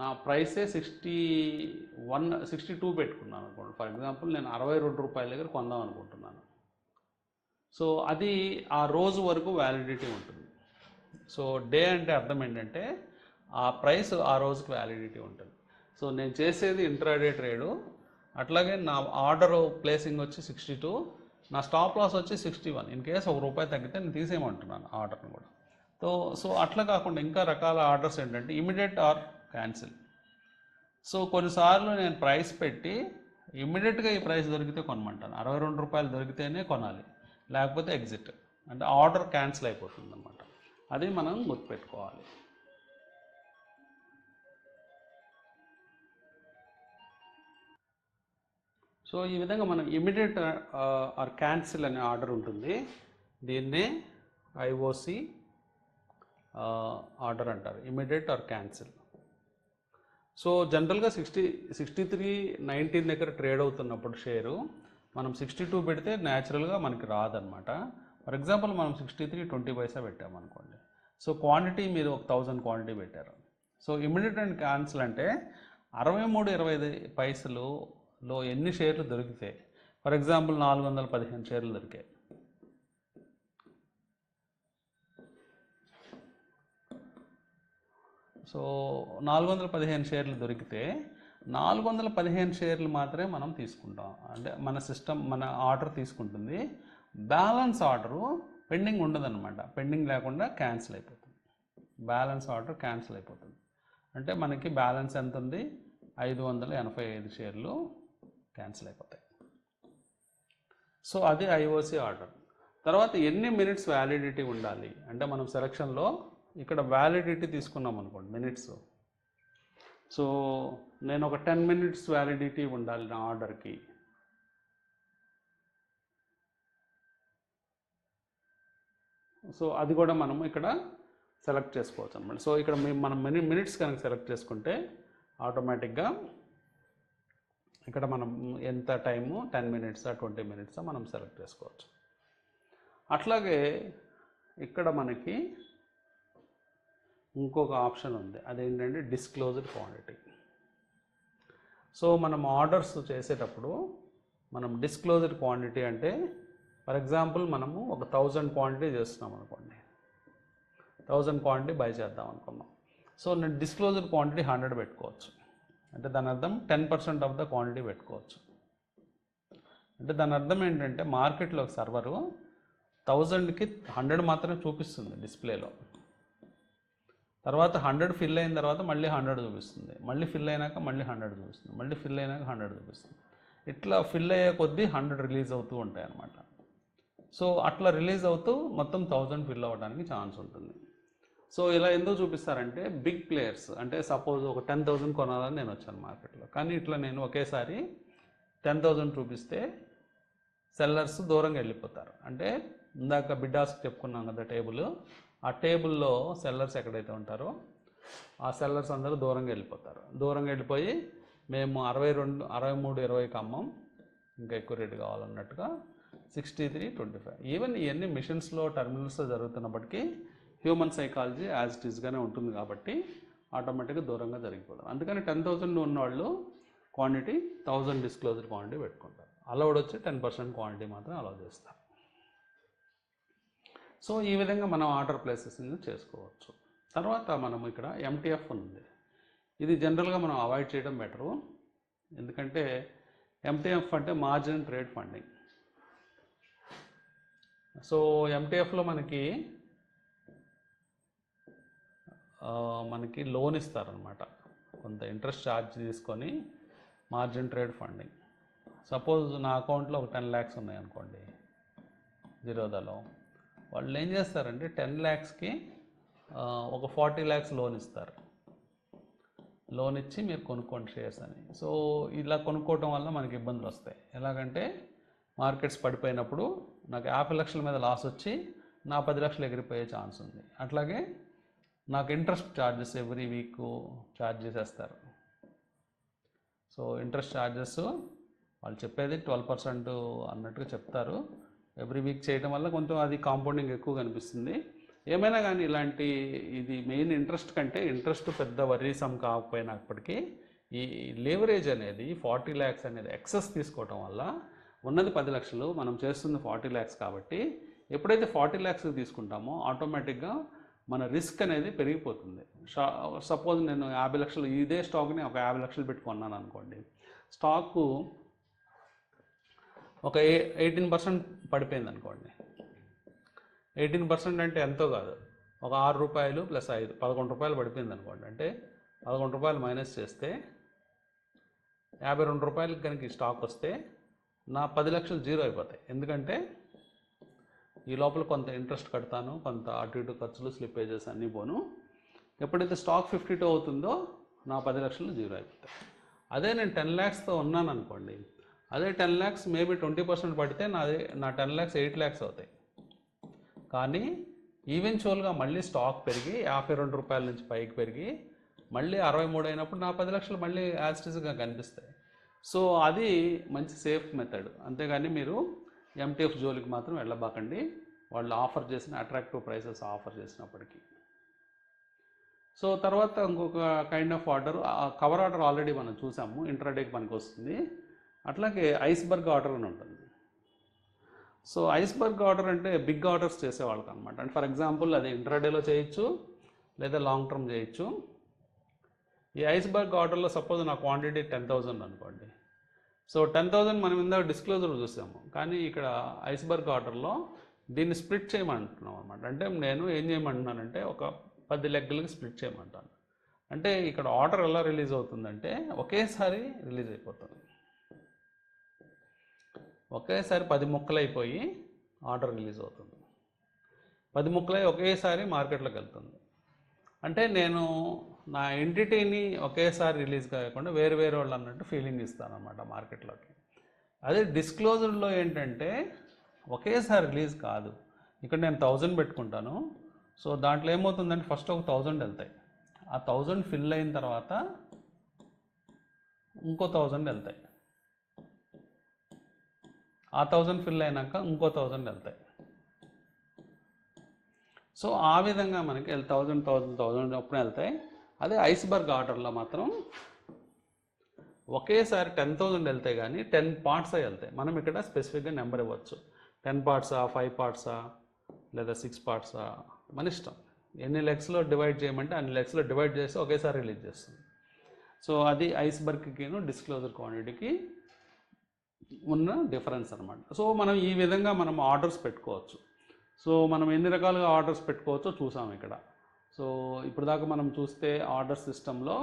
నా ప్రైసే 62 పెట్టుకున్నాను అనుకోండి. ఫర్ ఎగ్జాంపుల్ నేను ₹62 దగ్గర కొందాం అనుకుంటున్నాను. సో అది ఆ రోజు వరకు వ్యాలిడిటీ ఉంటుంది. సో డే అంటే అర్థం ఏంటంటే ఆ ప్రైస్ ఆ రోజుకి వ్యాలిడిటీ ఉంటుంది. సో నేను చేసేది ఇంట్రాడే ట్రేడు. అట్లాగే నా ఆర్డర్ ప్లేసింగ్ వచ్చి 62, నా స్టాప్ లాస్ వచ్చి 61. ఇన్ కేసు ₹1 తగ్గితే నేను తీసేయమంటున్నాను ఆర్డర్ని కూడా. సో అట్లా కాకుండా ఇంకా రకాల ఆర్డర్స్ ఏంటంటే ఇమీడియట్ ఆర్ క్యాన్సిల్. సో కొన్నిసార్లు నేను ప్రైస్ పెట్టి ఇమ్మీడియట్గా ఈ ప్రైస్ దొరికితే కొనమంటాను. ₹62 దొరికితేనే కొనాలి, లేకపోతే ఎగ్జిట్, అంటే ఆర్డర్ క్యాన్సిల్ అయిపోతుంది అన్నమాట. అది మనం గుర్తుపెట్టుకోవాలి. సో ఈ విధంగా మనం ఇమీడియట్ ఆర్ క్యాన్సిల్ అనే ఆర్డర్ ఉంటుంది. దీన్నే ఐఓసి ఆర్డర్ అంటారు, ఇమీడియట్ ఆర్ క్యాన్సిల్. సో జనరల్గా 63.19 దగ్గర ట్రేడ్ అవుతున్నప్పుడు షేరు మనం 62 పెడితే న్యాచురల్గా మనకి రాదనమాట. ఫర్ ఎగ్జాంపుల్ మనం 63.20 పెట్టామనుకోండి. సో క్వాంటిటీ మీరు 1000 క్వాంటిటీ పెట్టారు. సో ఇమీడియట్ అండ్ క్యాన్సిల్ అంటే 63.25లో ఎన్ని షేర్లు దొరికితే, ఫర్ ఎగ్జాంపుల్ 415 షేర్లు దొరికాయి. సో 415 షేర్లు దొరికితే 415 షేర్లు మాత్రమే మనం తీసుకుంటాం. అంటే మన సిస్టమ్ మన ఆర్డర్ తీసుకుంటుంది. బ్యాలెన్స్ ఆర్డరు పెండింగ్ ఉండదన్నమాట. పెండింగ్ లేకుండా క్యాన్సిల్ అయిపోతుంది. బ్యాలెన్స్ ఆర్డర్ క్యాన్సిల్ అయిపోతుంది. అంటే మనకి బ్యాలెన్స్ ఎంత ఉంది, 585 షేర్లు క్యాన్సిల్ అయిపోతాయి. సో అది ఐఓసి ఆర్డర్. తర్వాత ఎన్ని మినిట్స్ వ్యాలిడిటీ ఉండాలి అంటే మనం సెలక్షన్లో ఇక్కడ వ్యాలిడిటీ తీసుకున్నాం అనుకోండి, మినిట్స్. సో నేను ఒక 10 మినిట్స్ వ్యాలిడిటీ ఉండాలి నా ఆర్డర్కి. సో అది కూడా మనం ఇక్కడ సెలెక్ట్ చేసుకోవచ్చు అనమాట. సో ఇక్కడ మనం మినిట్స్ కనుక సెలెక్ట్ చేసుకుంటే ఆటోమేటిక్గా ఇక్కడ మనం ఎంత టైము 10 మినిట్సా 20 మినిట్సా మనం సెలెక్ట్ చేసుకోవచ్చు. అట్లాగే ఇక్కడ మనకి ఇంకొక ఆప్షన్ ఉంది, అదేంటంటే డిస్క్లోజ్డ్ క్వాంటిటీ. సో మనం ఆర్డర్స్ చేసేటప్పుడు మనం డిస్క్లోజ్డ్ క్వాంటిటీ అంటే ఫర్ ఎగ్జాంపుల్ మనము ఒక 1000 క్వాంటిటీ చేస్తున్నాం అనుకోండి, 1000 క్వాంటిటీ బై చేద్దాం అనుకున్నాం. సో నేను డిస్క్లోజ్డ్ క్వాంటిటీ 100 పెట్టుకోవచ్చు. అంటే దాని అర్థం 10% ఆఫ్ ద క్వాంటిటీ పెట్టుకోవచ్చు. అంటే దాని అర్థం ఏంటంటే మార్కెట్లో సర్వరు 1000కి 100 మాత్రమే చూపిస్తుంది డిస్ప్లేలో. తర్వాత 100 ఫిల్ అయిన తర్వాత మళ్ళీ 100 చూపిస్తుంది, మళ్ళీ ఫిల్ అయినాక మళ్ళీ 100 చూపిస్తుంది, మళ్ళీ ఫిల్ అయినాక 100 చూపిస్తుంది. ఇట్లా ఫిల్ అయ్యే కొద్దీ 100 రిలీజ్ అవుతూ ఉంటాయి అన్నమాట. సో అట్లా రిలీజ్ అవుతూ మొత్తం 1000 ఫిల్ అవ్వడానికి ఛాన్స్ ఉంటుంది. సో ఇలా ఎందుకు చూపిస్తారంటే బిగ్ ప్లేయర్స్, అంటే సపోజ్ ఒక 10,000 కొనాలని నేను వచ్చాను మార్కెట్లో, కానీ ఇట్లా నేను ఒకేసారి 10,000 చూపిస్తే సెల్లర్స్ దూరంగా వెళ్ళిపోతారు. అంటే ఇందాక బిడ్డాస్ చెప్పుకున్నాం కదా టేబుల్, ఆ టేబుల్లో సెల్లర్స్ ఎక్కడైతే ఉంటారో ఆ సెల్లర్స్ అందరూ దూరంగా వెళ్ళిపోతారు. దూరంగా వెళ్ళిపోయి మేము 62, 63, 20కి అమ్మం, ఇంకా ఎక్కువ రేటు కావాలన్నట్టుగా 63.25. ఈవెన్ ఇవన్నీ మిషన్స్లో టర్మినల్స్లో జరుగుతున్నప్పటికీ హ్యూమన్ సైకాలజీ యాజ్ ఇట్ ఈస్గానే ఉంటుంది కాబట్టి ఆటోమేటిక్గా దూరంగా జరిగిపోతారు. అందుకని 10,000 ఉన్నవాళ్ళు క్వాంటిటీ 1000 డిస్క్లోజ్డ్ క్వాంటిటీ పెట్టుకుంటారు. అలౌడ్ వచ్చి 10% క్వాంటిటీ మాత్రం అలౌ చేస్తారు. సో ఈ విధంగా మనం ఆర్డర్ ప్లేసెసింగ్ చేసుకోవచ్చు. తర్వాత మనం ఇక్కడ ఎంటీఎఫ్ ఉంది. ఇది జనరల్గా మనం అవాయిడ్ చేయడం బెటరు, ఎందుకంటే ఎంటీఎఫ్ అంటే మార్జిన్ ట్రేడ్ ఫండింగ్. సో ఎంటీఎఫ్లో మనకి లోన్ ఇస్తారనమాట, కొంత ఇంట్రెస్ట్ ఛార్జ్ తీసుకొని మార్జిన్ ట్రేడ్ ఫండింగ్. సపోజ్ నా అకౌంట్లో ఒక 10 lakhs ఉన్నాయనుకోండి జిరోదాలో, వాళ్ళు ఏం చేస్తారంటే 10 lakhsకి ఒక 40 lakhs లోన్ ఇస్తారు. లోన్ ఇచ్చి మీరు కొనుక్కోండి షేర్స్ అని. సో ఇలా కొనుక్కోవటం వల్ల మనకి ఇబ్బందులు వస్తాయి. ఎలాగంటే మార్కెట్స్ పడిపోయినప్పుడు నాకు 50 లక్షల మీద లాస్ వచ్చి నా 10 లక్షలు ఎగిరిపోయే ఛాన్స్ ఉంది. అట్లాగే నాకు interest charges every week charge చేసేస్తారు. సో ఇంట్రెస్ట్ ఛార్జెస్ వాళ్ళు చెప్పేది 12% అన్నట్టుగా చెప్తారు. ఎవ్రీ వీక్ చేయడం వల్ల కొంచెం అది కాంపౌండింగ్ ఎక్కువ కనిపిస్తుంది. ఏమైనా కానీ ఇలాంటి ఇది మెయిన్ ఇంట్రెస్ట్ కంటే ఇంట్రెస్ట్ పెద్ద వరీసమ్ కాకపోయినప్పటికీ ఈ లేవరేజ్ అనేది 40 lakhs అనేది ఎక్సెస్ తీసుకోవటం వల్ల, ఉన్నది 10 లక్షలు, మనం చేస్తుంది 40 lakhs కాబట్టి ఎప్పుడైతే 40 lakhs తీసుకుంటామో ఆటోమేటిక్గా మన రిస్క్ అనేది పెరిగిపోతుంది. సపోజ్ నేను 50 లక్షలు ఇదే స్టాక్ని ఒక 50 లక్షలు పెట్టి కొన్నాను అనుకోండి, స్టాకు ఒక 18% పడిపోయింది అనుకోండి. 18% అంటే ఎంతో కాదు, ఒక 6 రూపాయలు ప్లస్ 5 11 రూపాయలు పడిపోయింది అనుకోండి. అంటే 11 రూపాయలు మైనస్ చేస్తే 52 రూపాయలకి కనుక ఈ స్టాక్ వస్తే నా 10 లక్షలు జీరో అయిపోతాయి. ఎందుకంటే ఈ లోపల కొంత ఇంట్రెస్ట్ కడతాను, కొంత అటు ఇటు ఖర్చులు స్లిప్పేజెస్ అన్నీ పోను. ఎప్పుడైతే స్టాక్ 52 అవుతుందో నా 10 లక్షలు జీరో అయిపోతాయి. అదే నేను 10 lakhsతో ఉన్నాను అనుకోండి, అదే 10 lakhs మేబీ 20% పడితే నా 10 lakhs 8 lakhs అవుతాయి. కానీ ఈవెన్చువల్గా మళ్ళీ స్టాక్ పెరిగి 52 రూపాయల నుంచి పైకి పెరిగి మళ్ళీ 63 అయినప్పుడు నా 10 లక్షలు మళ్ళీ యాస్టిస్గా కనిపిస్తాయి. సో అది మంచి సేఫ్ మెథడ్. అంతేగాని మీరు ఎంటీఎఫ్ జోలికి మాత్రం వెళ్ళబాకండి, వాళ్ళు ఆఫర్ చేసిన అట్రాక్టివ్ ప్రైసెస్ ఆఫర్ చేసినప్పటికీ. సో తర్వాత ఇంకొక kind of order, cover order already మనం చూసాము, ఇంట్రాడేకి మనకు వస్తుంది. అట్లాగే ఐస్బర్గ్ ఆర్డర్ అని ఉంటుంది. సో ఐస్బర్గ్ ఆర్డర్ అంటే బిగ్ ఆర్డర్స్ చేసేవాళ్ళకి అనమాట. అంటే ఫర్ ఎగ్జాంపుల్ అది ఇంట్రాడేలో చేయొచ్చు లేదా లాంగ్ టర్మ్ చేయొచ్చు. ఈ ఐస్బర్గ్ ఆర్డర్లో సపోజ్ నా క్వాంటిటీ 10,000 అనుకోండి. సో 10,000 మనం ఇందాక డిస్క్లోజర్ చూసాము, కానీ ఇక్కడ ఐస్బర్గ్ ఆర్డర్లో దీన్ని స్ప్లిట్ చేయమంటున్నాం అనమాట. అంటే నేను ఏం చేయమంటున్నానంటే ఒక 10 లెగ్గులకి స్ప్లిట్ చేయమంటాను. అంటే ఇక్కడ ఆర్డర్ ఎలా రిలీజ్ అవుతుందంటే ఒకేసారి రిలీజ్ అయిపోతుంది. ఒకేసారి 10 ముక్కలు అయిపోయి ఆర్డర్ రిలీజ్ అవుతుంది. 10 ముక్కలై ఒకేసారి మార్కెట్లోకి వెళ్తుంది. అంటే నేను నా ఎంటిటీని ఒకేసారి రిలీజ్ కాకుండా వేరు వేరే వాళ్ళు అన్నట్టు ఫీలింగ్ ఇస్తాను అన్నమాట మార్కెట్లోకి. అదే డిస్క్లోజర్లో ఏంటంటే ఒకేసారి రిలీజ్ కాదు. ఇక్కడ నేను 1000 పెట్టుకుంటాను. సో దాంట్లో ఏమవుతుందంటే ఫస్ట్ ఒక 1000 వెళ్తాయి, ఆ 1000 ఫిల్ అయిన తర్వాత ఇంకో 1000 వెళ్తాయి, ఆ 1000 ఫిల్ అయినాక ఇంకో 1000 వెళ్తాయి. సో ఆ విధంగా మనకి 1000 అప్పుడు వెళ్తాయి. అదే ఐస్బర్గ్ ఆర్డర్లో మాత్రం ఒకేసారి 10,000 వెళ్తాయి, కానీ 10 parts వెళ్తాయి. మనం ఇక్కడ స్పెసిఫిక్గా నెంబర్ ఇవ్వచ్చు, 10 parts, 5 parts లేదా 6 parts మన ఇష్టం. ఎన్ని లెగ్స్లో డివైడ్ చేయమంటే అన్ని లెగ్స్లో డివైడ్ చేసి ఒకేసారి రిలీజ్ చేస్తుంది. సో అది ఐస్బర్గ్కిను డిస్క్లోజర్ క్వాంటిటీకి ఉన్న డిఫరెన్స్ అనమాట. సో మనం ఈ విధంగా మనం ఆర్డర్స్ పెట్టుకోవచ్చు. సో మనం ఎన్ని రకాలుగా ఆర్డర్స్ పెట్టుకోవచ్చో చూసాం ఇక్కడ. సో ఇప్పుడు దాకా మనం చూస్తే ఆర్డర్ సిస్టంలో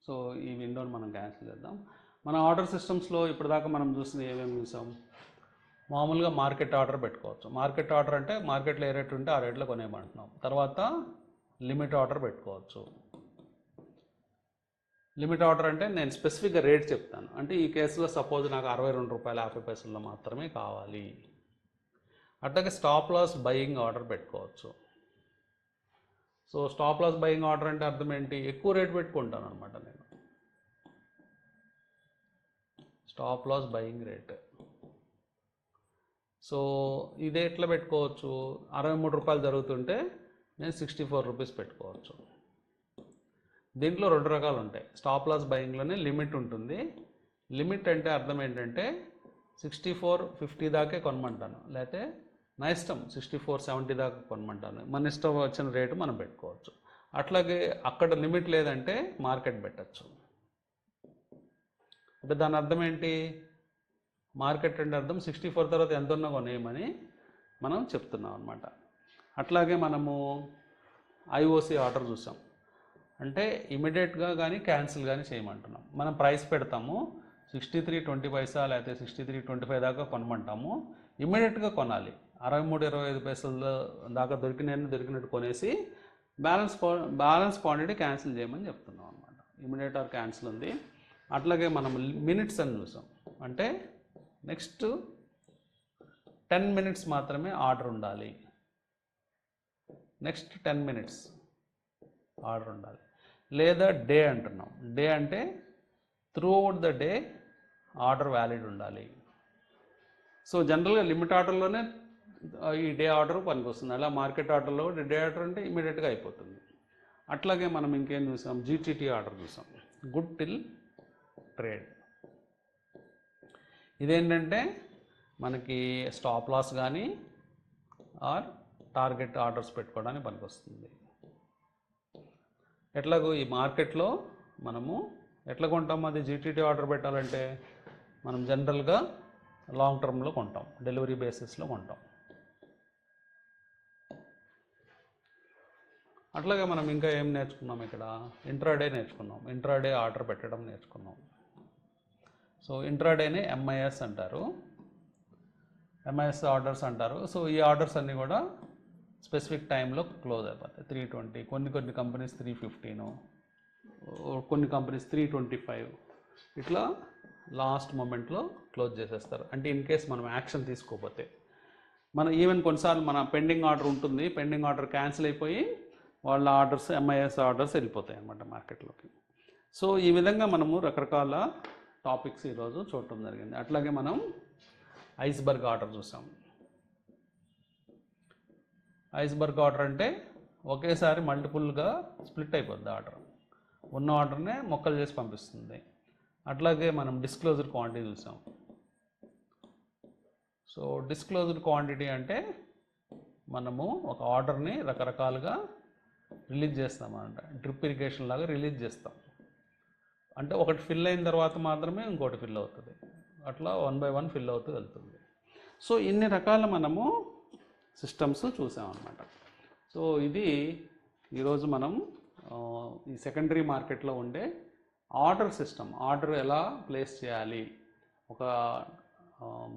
సో ఈ విండోని మనం క్యాన్సిల్ చేద్దాం. మన ఆర్డర్ సిస్టమ్స్లో ఇప్పుడు దాకా మనం చూసింది ఏమేమి చూసాం? మామూలుగా మార్కెట్ ఆర్డర్ పెట్టుకోవచ్చు. మార్కెట్ ఆర్డర్ అంటే మార్కెట్లో ఏ రేట్ ఉంటే ఆ రేట్లో కొనేయమంటున్నాం. తర్వాత లిమిట్ ఆర్డర్ పెట్టుకోవచ్చు. లిమిట్ ఆర్డర్ అంటే నేను స్పెసిఫిక్గా రేట్ చెప్తాను. అంటే ఈ కేసులో సపోజ్ నాకు ₹62.50 మాత్రమే కావాలి. అట్లాగే స్టాప్ లాస్ బయింగ్ ఆర్డర్ పెట్టుకోవచ్చు. So stop loss buying order అంటే అర్థం ఏంటి? ఎక్కువ రేట్ పెట్టుకుంటాను అనమాట నేను. Stop loss buying rate. So ఇది ఎట్లా పెట్టుకోవచ్చు? ₹63 జరుగుతుంటే నేను ₹64 పెట్టుకోవచ్చు. దీంట్లో 2 రకాలు ఉంటాయి. స్టాప్ లాస్ బయింగ్లోనే లిమిట్ ఉంటుంది. లిమిట్ అంటే అర్థం ఏంటంటే 64.50 దాకే కొనమంటాను, లేకపోతే నా ఇష్టం 64.70 దాకా కొనమంటాను. మన ఇష్టం వచ్చిన రేటు మనం పెట్టుకోవచ్చు. అట్లాగే అక్కడ లిమిట్ లేదంటే మార్కెట్ పెట్టచ్చు. అంటే దాని అర్థం ఏంటి? మార్కెట్ అంటే అర్థం 64 తర్వాత ఎంత ఉన్నా కొనేయమని మనం చెప్తున్నాం అనమాట. అట్లాగే మనము ఐఓసి ఆర్డర్ చూసాం. అంటే ఇమీడియట్గా కానీ క్యాన్సిల్ కానీ చేయమంటున్నాం. మనం ప్రైస్ పెడతాము 63.20 లేకపోతే 63.25 దాకా కొనమంటాము. ఇమీడియట్గా కొనాలి. 63.25 దాకా దొరికినట్టు కొనేసి బ్యాలెన్స్ క్వాంటిటీ క్యాన్సిల్ చేయమని చెప్తున్నాం అనమాట. ఇమీడియట్ ఆర్ క్యాన్సిల్ ఉంది. అట్లాగే మనం మినిట్స్ అని చూసాం. అంటే నెక్స్ట్ 10 మినిట్స్ మాత్రమే ఆర్డర్ ఉండాలి. నెక్స్ట్ 10 మినిట్స్ ఆర్డర్ ఉండాలి. లేదా డే అంటున్నాం. డే అంటే through out the day order valid ఉండాలి. సో జనరల్గా లిమిట్ ఆర్డర్లోనే ఈ డే ఆర్డర్ పనికొస్తుంది. అలా మార్కెట్ ఆర్డర్లో డే ఆర్డర్ అంటే ఇమీడియట్గా అయిపోతుంది. అట్లాగే మనం ఇంకేం చూసాం? జీటీటీ ఆర్డర్ చూసాం. Good till trade. ఇదేంటంటే మనకి స్టాప్ లాస్ కానీ ఆర్ టార్గెట్ ఆర్డర్స్ పెట్టుకోవడానికి పనికొస్తుంది. ఎట్లాగో ఈ మార్కెట్లో మనము ఎట్లా కొంటాం? అది జీటీటీ ఆర్డర్ పెట్టాలంటే మనం జనరల్గా లాంగ్ టర్మ్లో కొంటాం, డెలివరీ బేసిస్లో కొంటాం. అట్లాగే మనం ఇంకా ఏం నేర్చుకున్నాం? ఇక్కడ ఇంట్రాడే నేర్చుకున్నాం. ఇంట్రాడే ఆర్డర్ పెట్టడం నేర్చుకున్నాం. సో ఇంట్రాడేని ఎంఐఎస్ అంటారు, ఎంఐఎస్ ఆర్డర్స్ అంటారు. సో ఈ ఆర్డర్స్ అన్నీ కూడా స్పెసిఫిక్ టైంలో క్లోజ్ అయిపోతాయి. 320, కొన్ని కంపెనీస్ 315, కొన్ని కంపెనీస్ 325, ఇట్లా లాస్ట్ మూమెంట్లో క్లోజ్ చేసేస్తారు. అంటే ఇన్ కేస్ మనం యాక్షన్ తీసుకోకపోతే, మన ఈవెన్ కొన్నిసార్లు మన పెండింగ్ ఆర్డర్ ఉంటుంది, పెండింగ్ ఆర్డర్ క్యాన్సిల్ అయిపోయి వాళ్ళ ఆర్డర్స్ ఎంఐఎస్ ఆర్డర్స్ వెళ్ళిపోతాయి అన్నమాట మార్కెట్లోకి. సో ఈ విధంగా మనము రకరకాల టాపిక్స్ ఈరోజు చూడటం జరిగింది. అట్లాగే మనం ఐస్బర్గ్ ఆర్డర్ చూసాం. ఐస్బర్గ్ ఆర్డర్ అంటే ఒకేసారి మల్టిపుల్గా స్ప్లిట్ అయిపోద్ది ఆర్డర్, ఉన్న ఆర్డర్నే మొక్కలు చేసి పంపిస్తుంది. అట్లాగే మనం డిస్క్లోజ్డ్ క్వాంటిటీ చూసాం. సో డిస్క్లోజ్డ్ క్వాంటిటీ అంటే మనము ఒక ఆర్డర్ని రకరకాలుగా రిలీజ్ చేస్తామన్నమాట. డ్రిప్ ఇరిగేషన్ లాగా రిలీజ్ చేస్తాం. అంటే ఒకటి ఫిల్ అయిన తర్వాత మాత్రమే ఇంకోటి ఫిల్ అవుతుంది. అట్లా 1 by 1 ఫిల్ అవుతూ వెళ్తుంది. సో ఇన్ని రకాల మనము సిస్టమ్స్ చూసామన్నమాట. సో ఇది ఈరోజు మనం ఈ సెకండరీ మార్కెట్లో ఉండే ఆర్డర్ సిస్టమ్, ఆర్డర్ ఎలా ప్లేస్ చేయాలి ఒక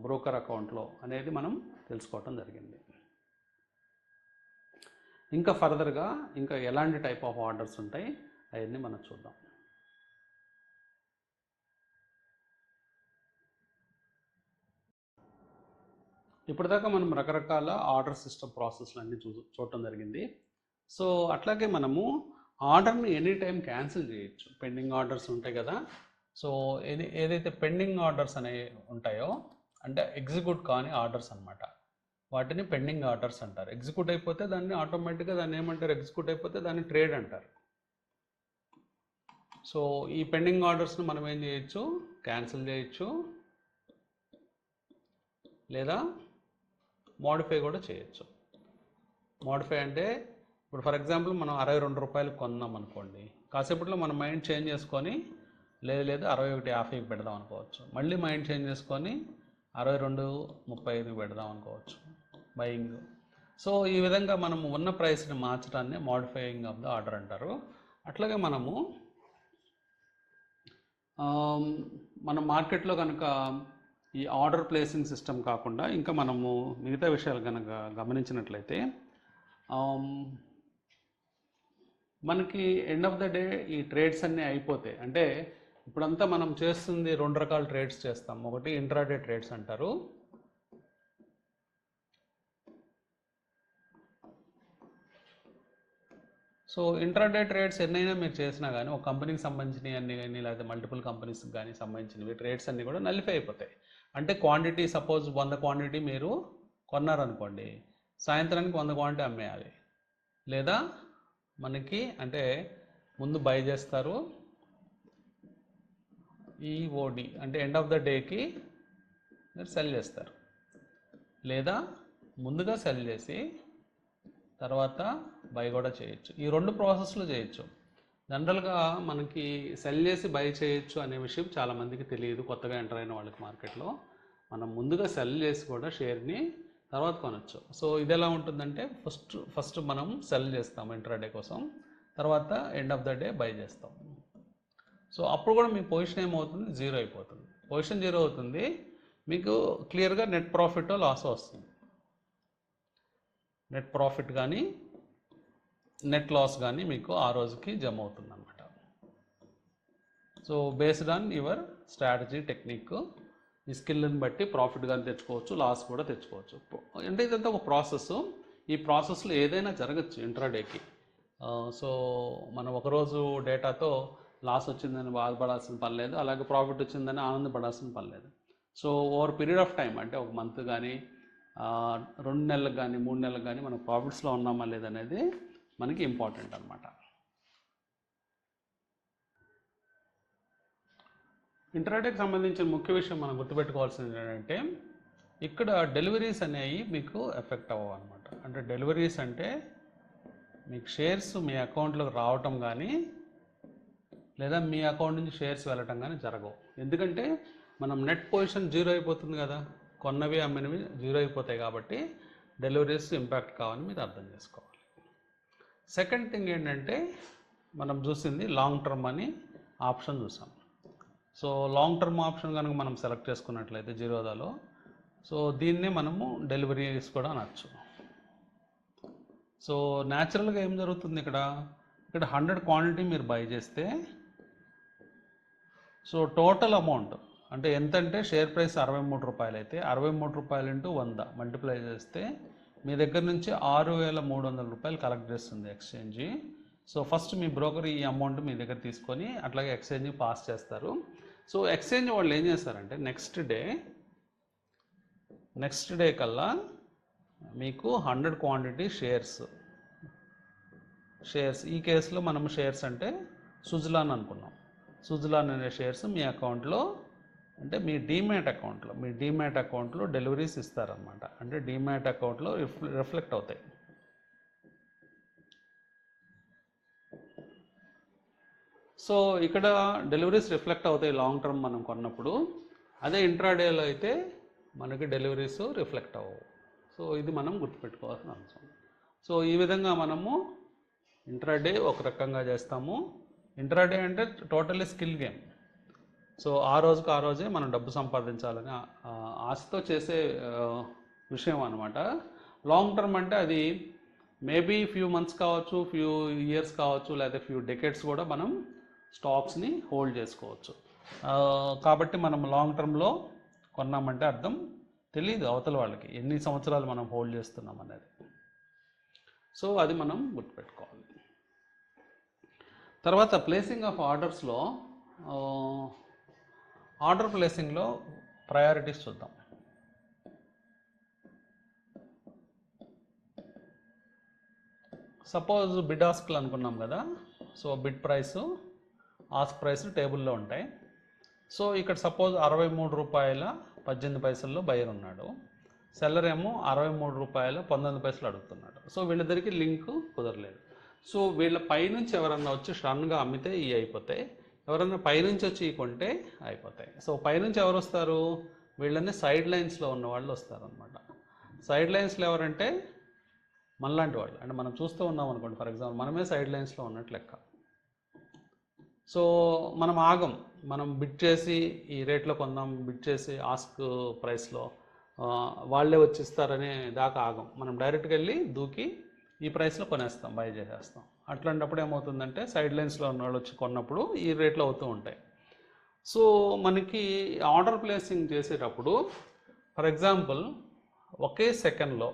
బ్రోకర్ అకౌంట్లో అనేది మనం తెలుసుకోవటం జరిగింది. ఇంకా ఫర్దర్గా ఇంకా ఎలాంటి టైప్ ఆఫ్ ఆర్డర్స్ ఉంటాయి అవన్నీ మనం చూద్దాం. ఇప్పటిదాకా మనం రకరకాల ఆర్డర్ సిస్టమ్ ప్రాసెస్లు అన్నీ చూడటం జరిగింది. సో అట్లాగే మనము ఆర్డర్ని ఎనీ టైం క్యాన్సిల్ చేయొచ్చు. పెండింగ్ ఆర్డర్స్ ఉంటాయి కదా. సో ఏదైతే పెండింగ్ ఆర్డర్స్ అనేవి ఉంటాయో అంటే ఎగ్జిక్యూట్ కాని ఆర్డర్స్ అనమాట, వాటిని పెండింగ్ ఆర్డర్స్ అంటారు. ఎగ్జిక్యూట్ అయిపోతే దాన్ని ఆటోమేటిక్గా దాన్ని ఏమంటారు? ఎగ్జిక్యూట్ అయిపోతే దాన్ని ట్రేడ్ అంటారు. సో ఈ పెండింగ్ ఆర్డర్స్ని మనం ఏం చేయొచ్చు? క్యాన్సిల్ చేయొచ్చు, లేదా మోడిఫై కూడా చేయొచ్చు. మోడిఫై అంటే ఇప్పుడు ఫర్ ఎగ్జాంపుల్ మనం 62 రూపాయలు కొన్నాం అనుకోండి, కాసేపట్లో మన మైండ్ చేంజ్ చేసుకొని లేదు 61.50కి పెడదాం అనుకోవచ్చు. మళ్ళీ మైండ్ చేంజ్ చేసుకొని 62.35కి పెడదాం అనుకోవచ్చు బయింగ్. సో ఈ విధంగా మనము ఉన్న ప్రైస్ని మార్చడాన్ని మోడిఫైయింగ్ ఆఫ్ ద ఆర్డర్ అంటారు. అట్లాగే మనము మన మార్కెట్లో కనుక ఈ ఆర్డర్ ప్లేసింగ్ సిస్టమ్ కాకుండా ఇంకా మనము మిగతా విషయాలు కనుక గమనించినట్లయితే మనకి ఎండ్ ఆఫ్ ద డే ఈ ట్రేడ్స్ అన్నీ అయిపోతాయి. అంటే ఇప్పుడంతా మనం చేస్తుంది 2 రకాల ట్రేడ్స్ చేస్తాం. ఒకటి ఇంట్రాడే ట్రేడ్స్ అంటారు. సో ఇంట్రాడే ట్రేడ్స్ ఎన్నైనా మీరు చేసినా కానీ ఒక కంపెనీకి సంబంధించినవి అన్నీ కానీ లేకపోతే మల్టిపుల్ కంపెనీస్కి కానీ సంబంధించినవి ట్రేడ్స్ అన్నీ కూడా నలిఫై అయిపోతాయి. అంటే క్వాంటిటీ సపోజ్ 100 క్వాంటిటీ మీరు కొన్నారనుకోండి, సాయంత్రానికి 100 క్వాంటిటీ అమ్మేయాలి. లేదా మనకి అంటే ముందు బై చేస్తారు, ఈఓడి అంటే ఎండ్ ఆఫ్ ద డేకి మీరు సెల్ చేస్తారు. లేదా ముందుగా సెల్ చేసి తర్వాత బై కూడా చేయొచ్చు. ఈ 2 ప్రాసెస్లు చేయొచ్చు. జనరల్గా మనకి సెల్ చేసి బై చేయొచ్చు అనే విషయం చాలామందికి తెలియదు, కొత్తగా ఎంటర్ అయిన వాళ్ళకి మార్కెట్లో. మనం ముందుగా సెల్ చేసి కూడా షేర్ని తర్వాత కొనొచ్చు. సో ఇది ఎలా ఉంటుందంటే ఫస్ట్ మనం సెల్ చేస్తాం ఇంట్రాడే కోసం, తర్వాత end of the day by చేస్తాం. సో అప్పుడు కూడా మీ పొజిషన్ ఏమవుతుంది, 0 అయిపోతుంది. పొజిషన్ 0 అవుతుంది, మీకు క్లియర్గా నెట్ ప్రాఫిట్ లాస్ వస్తుంది. నెట్ ప్రాఫిట్ కానీ నెట్ లాస్ కానీ మీకు ఆ రోజుకి జమ అవుతుంది అన్నమాట. So based on your strategy technique, ఈ స్కిల్ని బట్టి ప్రాఫిట్ కానీ తెచ్చుకోవచ్చు, లాస్ కూడా తెచ్చుకోవచ్చు. అంటే ఇదంతా ఒక ప్రాసెస్. ఈ ప్రాసెస్లో ఏదైనా జరగచ్చు ఇంట్రాడేకి. సో మనం ఒకరోజు డేటాతో లాస్ వచ్చిందని బాధపడాల్సిన పని లేదు, అలాగే ప్రాఫిట్ వచ్చిందని ఆనందపడాల్సిన పని లేదు. So over period of time అంటే ఒక మంత్ కానీ 2 నెలలకు కానీ 3 నెలలకు కానీ మనం ప్రాఫిట్స్లో ఉన్నామా లేదనేది మనకి ఇంపార్టెంట్ అనమాట. ఇంట్రాడేకి సంబంధించిన ముఖ్య విషయం మనం గుర్తుపెట్టుకోవాల్సింది ఏంటంటే ఇక్కడ డెలివరీస్ అనేవి మీకు ఎఫెక్ట్ అవ్వవు అనమాట. అంటే డెలివరీస్ అంటే మీకు షేర్స్ మీ అకౌంట్లోకి రావటం కానీ లేదా మీ అకౌంట్ నుంచి షేర్స్ వెళ్ళటం కానీ జరగవు. ఎందుకంటే మనం నెట్ పొజిషన్ 0 అయిపోతుంది కదా, కొన్నవి అమ్మినవి 0 అయిపోతాయి కాబట్టి డెలివరీస్ ఇంపాక్ట్ కావాలని మీరు అర్థం చేసుకోవాలి. సెకండ్ థింగ్ ఏంటంటే మనం చూసింది లాంగ్ టర్మ్ అని ఆప్షన్ చూసాం. సో లాంగ్ టర్మ్ ఆప్షన్ కనుక మనం సెలెక్ట్ చేసుకున్నట్లయితే జిరోదాలో, సో దీన్నే మనము డెలివరీస్ కూడా అనొచ్చు. సో న్యాచురల్గా ఏం జరుగుతుంది ఇక్కడ 100 క్వాంటిటీ మీరు బై చేస్తే సో టోటల్ అమౌంట్ అంటే ఎంతంటే షేర్ ప్రైస్ 63 రూపాయలు అయితే 63 రూపాయలు ఇంటూ 100 మల్టిప్లై చేస్తే మీ దగ్గర నుంచి 6,300 రూపాయలు కలెక్ట్ చేస్తుంది ఎక్స్చేంజ్. సో ఫస్ట్ మీ బ్రోకర్ ఈ అమౌంట్ మీ దగ్గర తీసుకొని అట్లాగే ఎక్స్చేంజ్ పాస్ చేస్తారు. సో ఎక్స్చేంజ్ వాళ్ళు ఏం చేస్తారంటే నెక్స్ట్ డే కల్లా మీకు 100 క్వాంటిటీ షేర్స్ ఈ కేసులో మనం షేర్స్ అంటే సుజలాన్ అనుకున్నాం. సుజలాన్ అనే షేర్స్ మీ అకౌంట్లో అంటే మీ డీమ్యాట్ అకౌంట్లో డెలివరీస్ ఇస్తారనమాట. అంటే డీమ్యాట్ అకౌంట్లో రిఫ్లెక్ట్ అవుతాయి. సో ఇక్కడ డెలివరీస్ రిఫ్లెక్ట్ అవుతాయి లాంగ్ టర్మ్ మనం కొన్నప్పుడు. అదే ఇంట్రాడేలో అయితే మనకి డెలివరీస్ రిఫ్లెక్ట్ అవ్వవు. సో ఇది మనం గుర్తుపెట్టుకోవాల్సిన అంశం. సో ఈ విధంగా మనము ఇంట్రాడే ఒక రకంగా చేస్తాము. ఇంట్రాడే అంటే టోటల్లీ స్కిల్ గేమ్. సో ఆ రోజే మనం డబ్బు సంపాదించాలని ఆశతో చేసే విషయం అనమాట. లాంగ్ టర్మ్ అంటే అది మేబీ ఫ్యూ మంత్స్ కావచ్చు, ఫ్యూ ఇయర్స్ కావచ్చు, లేదా ఫ్యూ డెకేడ్స్ కూడా మనం స్టాక్స్ని హోల్డ్ చేసుకోవచ్చు. కాబట్టి మనం లాంగ్ టర్మ్లో కొన్నామంటే అర్థం తెలియదు అవతల వాళ్ళకి ఎన్ని సంవత్సరాలు మనం హోల్డ్ చేస్తున్నాం అనేది. సో అది మనం గుర్తుపెట్టుకోవాలి. తర్వాత ప్లేసింగ్ ఆఫ్ ఆర్డర్స్లో ఆర్డర్ ప్లేసింగ్లో ప్రయారిటీస్ చూద్దాం. సపోజ్ బిడ్ ఆస్క్లు అనుకున్నాం కదా. So bid price ask price టేబుల్లో ఉంటాయి. సో ఇక్కడ సపోజ్ 63 రూపాయల 18 పైసల్లో బయర్ ఉన్నాడు. సెల్లర్ ఏమో 63 రూపాయలు 19 పైసలు అడుగుతున్నాడు. సో వీళ్ళిద్దరికి లింక్ కుదరలేదు. సో వీళ్ళ పైనుంచి ఎవరన్నా వచ్చి సడన్గా అమ్మితే ఇవి అయిపోతాయి, ఎవరన్నా పైనుంచి వచ్చి ఇవి కొంటే అయిపోతాయి. సో పైనుంచి ఎవరు వస్తారు? వీళ్ళని సైడ్ లైన్స్లో ఉన్న వాళ్ళు వస్తారనమాట. సైడ్ లైన్స్లో ఎవరంటే మనలాంటి వాళ్ళు, అంటే మనం చూస్తూ ఉన్నాం అనుకోండి, ఫర్ ఎగ్జాంపుల్ మనమే సైడ్ లైన్స్లో ఉన్నట్లు లెక్క. సో మనం ఆగం, మనం బిడ్ చేసి ఈ రేట్లో కొందాం, బిడ్ చేసి ఆస్క్ ప్రైస్లో వాళ్ళే వచ్చిస్తారనే దాకా ఆగం. మనం డైరెక్ట్గా వెళ్ళి దూకి ఈ ప్రైస్లో కొనేస్తాం, బై చేసేస్తాం. అట్లాంటప్పుడు ఏమవుతుందంటే సైడ్ లైన్స్లో ఉన్న వాళ్ళు వచ్చి కొన్నప్పుడు ఈ రేట్లో అవుతూ ఉంటాయి. సో మనకి ఆర్డర్ ప్లేసింగ్ చేసేటప్పుడు ఫర్ ఎగ్జాంపుల్ ఒకే సెకండ్లో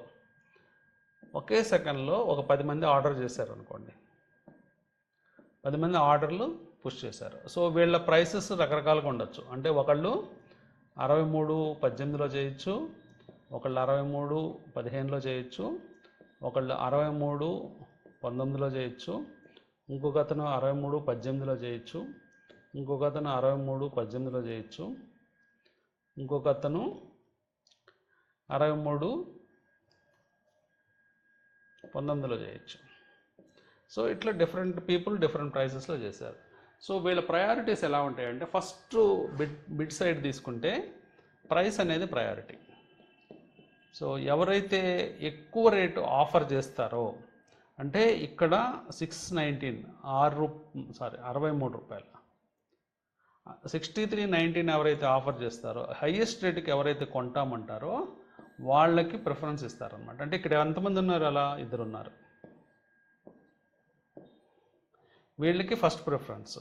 ఒక 10 మంది ఆర్డర్ చేశారు అనుకోండి, 10 మంది ఆర్డర్లు పుష్ చేశారు. సో వీళ్ళ ప్రైసెస్ రకరకాలుగా ఉండొచ్చు. అంటే ఒకళ్ళు 63.18లో చేయొచ్చు, ఒకళ్ళు 63.15లో చేయొచ్చు, ఒకళ్ళు 63.19లో చేయొచ్చు, ఇంకొక అతను 63.18లో చేయొచ్చు, ఇంకొక అతను 63.18లో చేయొచ్చు, ఇంకొక అతను 63.19లో చేయొచ్చు. సో ఇట్లా డిఫరెంట్ పీపుల్ డిఫరెంట్ ప్రైసెస్లో చేశారు. సో వీళ్ళ ప్రయారిటీస్ ఎలా ఉంటాయంటే, ఫస్ట్ బిడ్ సైడ్ తీసుకుంటే ప్రైస్ అనేది ప్రయారిటీ. సో ఎవరైతే ఎక్కువ రేటు ఆఫర్ చేస్తారో, అంటే ఇక్కడ 63 రూపాయలు 63.19 ఎవరైతే ఆఫర్ చేస్తారో, హైయెస్ట్ రేటుకి ఎవరైతే కొంటామంటారో వాళ్ళకి ప్రిఫరెన్స్ ఇస్తారనమాట. అంటే ఇక్కడ ఎంతమంది ఉన్నారు? అలా 2 ఉన్నారు. వీళ్ళకి ఫస్ట్ ప్రిఫరెన్స్.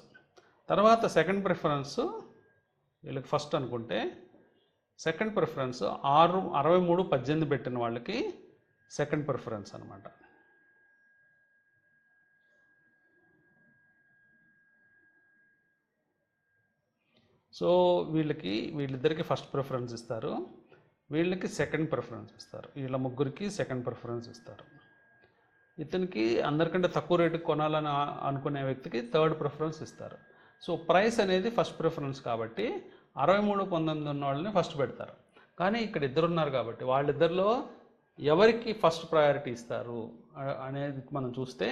తర్వాత సెకండ్ ప్రిఫరెన్స్ వీళ్ళకి ఫస్ట్ అనుకుంటే, సెకండ్ ప్రిఫరెన్స్ 63.18 పెట్టిన వాళ్ళకి సెకండ్ ప్రిఫరెన్స్ అనమాట. సో వీళ్ళిద్దరికి ఫస్ట్ ప్రిఫరెన్స్ ఇస్తారు, వీళ్ళకి సెకండ్ ప్రిఫరెన్స్ ఇస్తారు, వీళ్ళ ముగ్గురికి సెకండ్ ప్రిఫరెన్స్ ఇస్తారు. ఇతనికి అందరికంటే తక్కువ రేటుకి కొనాలని అనుకునే వ్యక్తికి థర్డ్ ప్రిఫరెన్స్ ఇస్తారు. సో ప్రైస్ అనేది ఫస్ట్ ప్రిఫరెన్స్ కాబట్టి 63.19 ఉన్న వాళ్ళని ఫస్ట్ పెడతారు. కానీ ఇక్కడ 2 ఉన్నారు కాబట్టి వాళ్ళిద్దరిలో ఎవరికి ఫస్ట్ ప్రయారిటీ ఇస్తారు అనేది మనం చూస్తే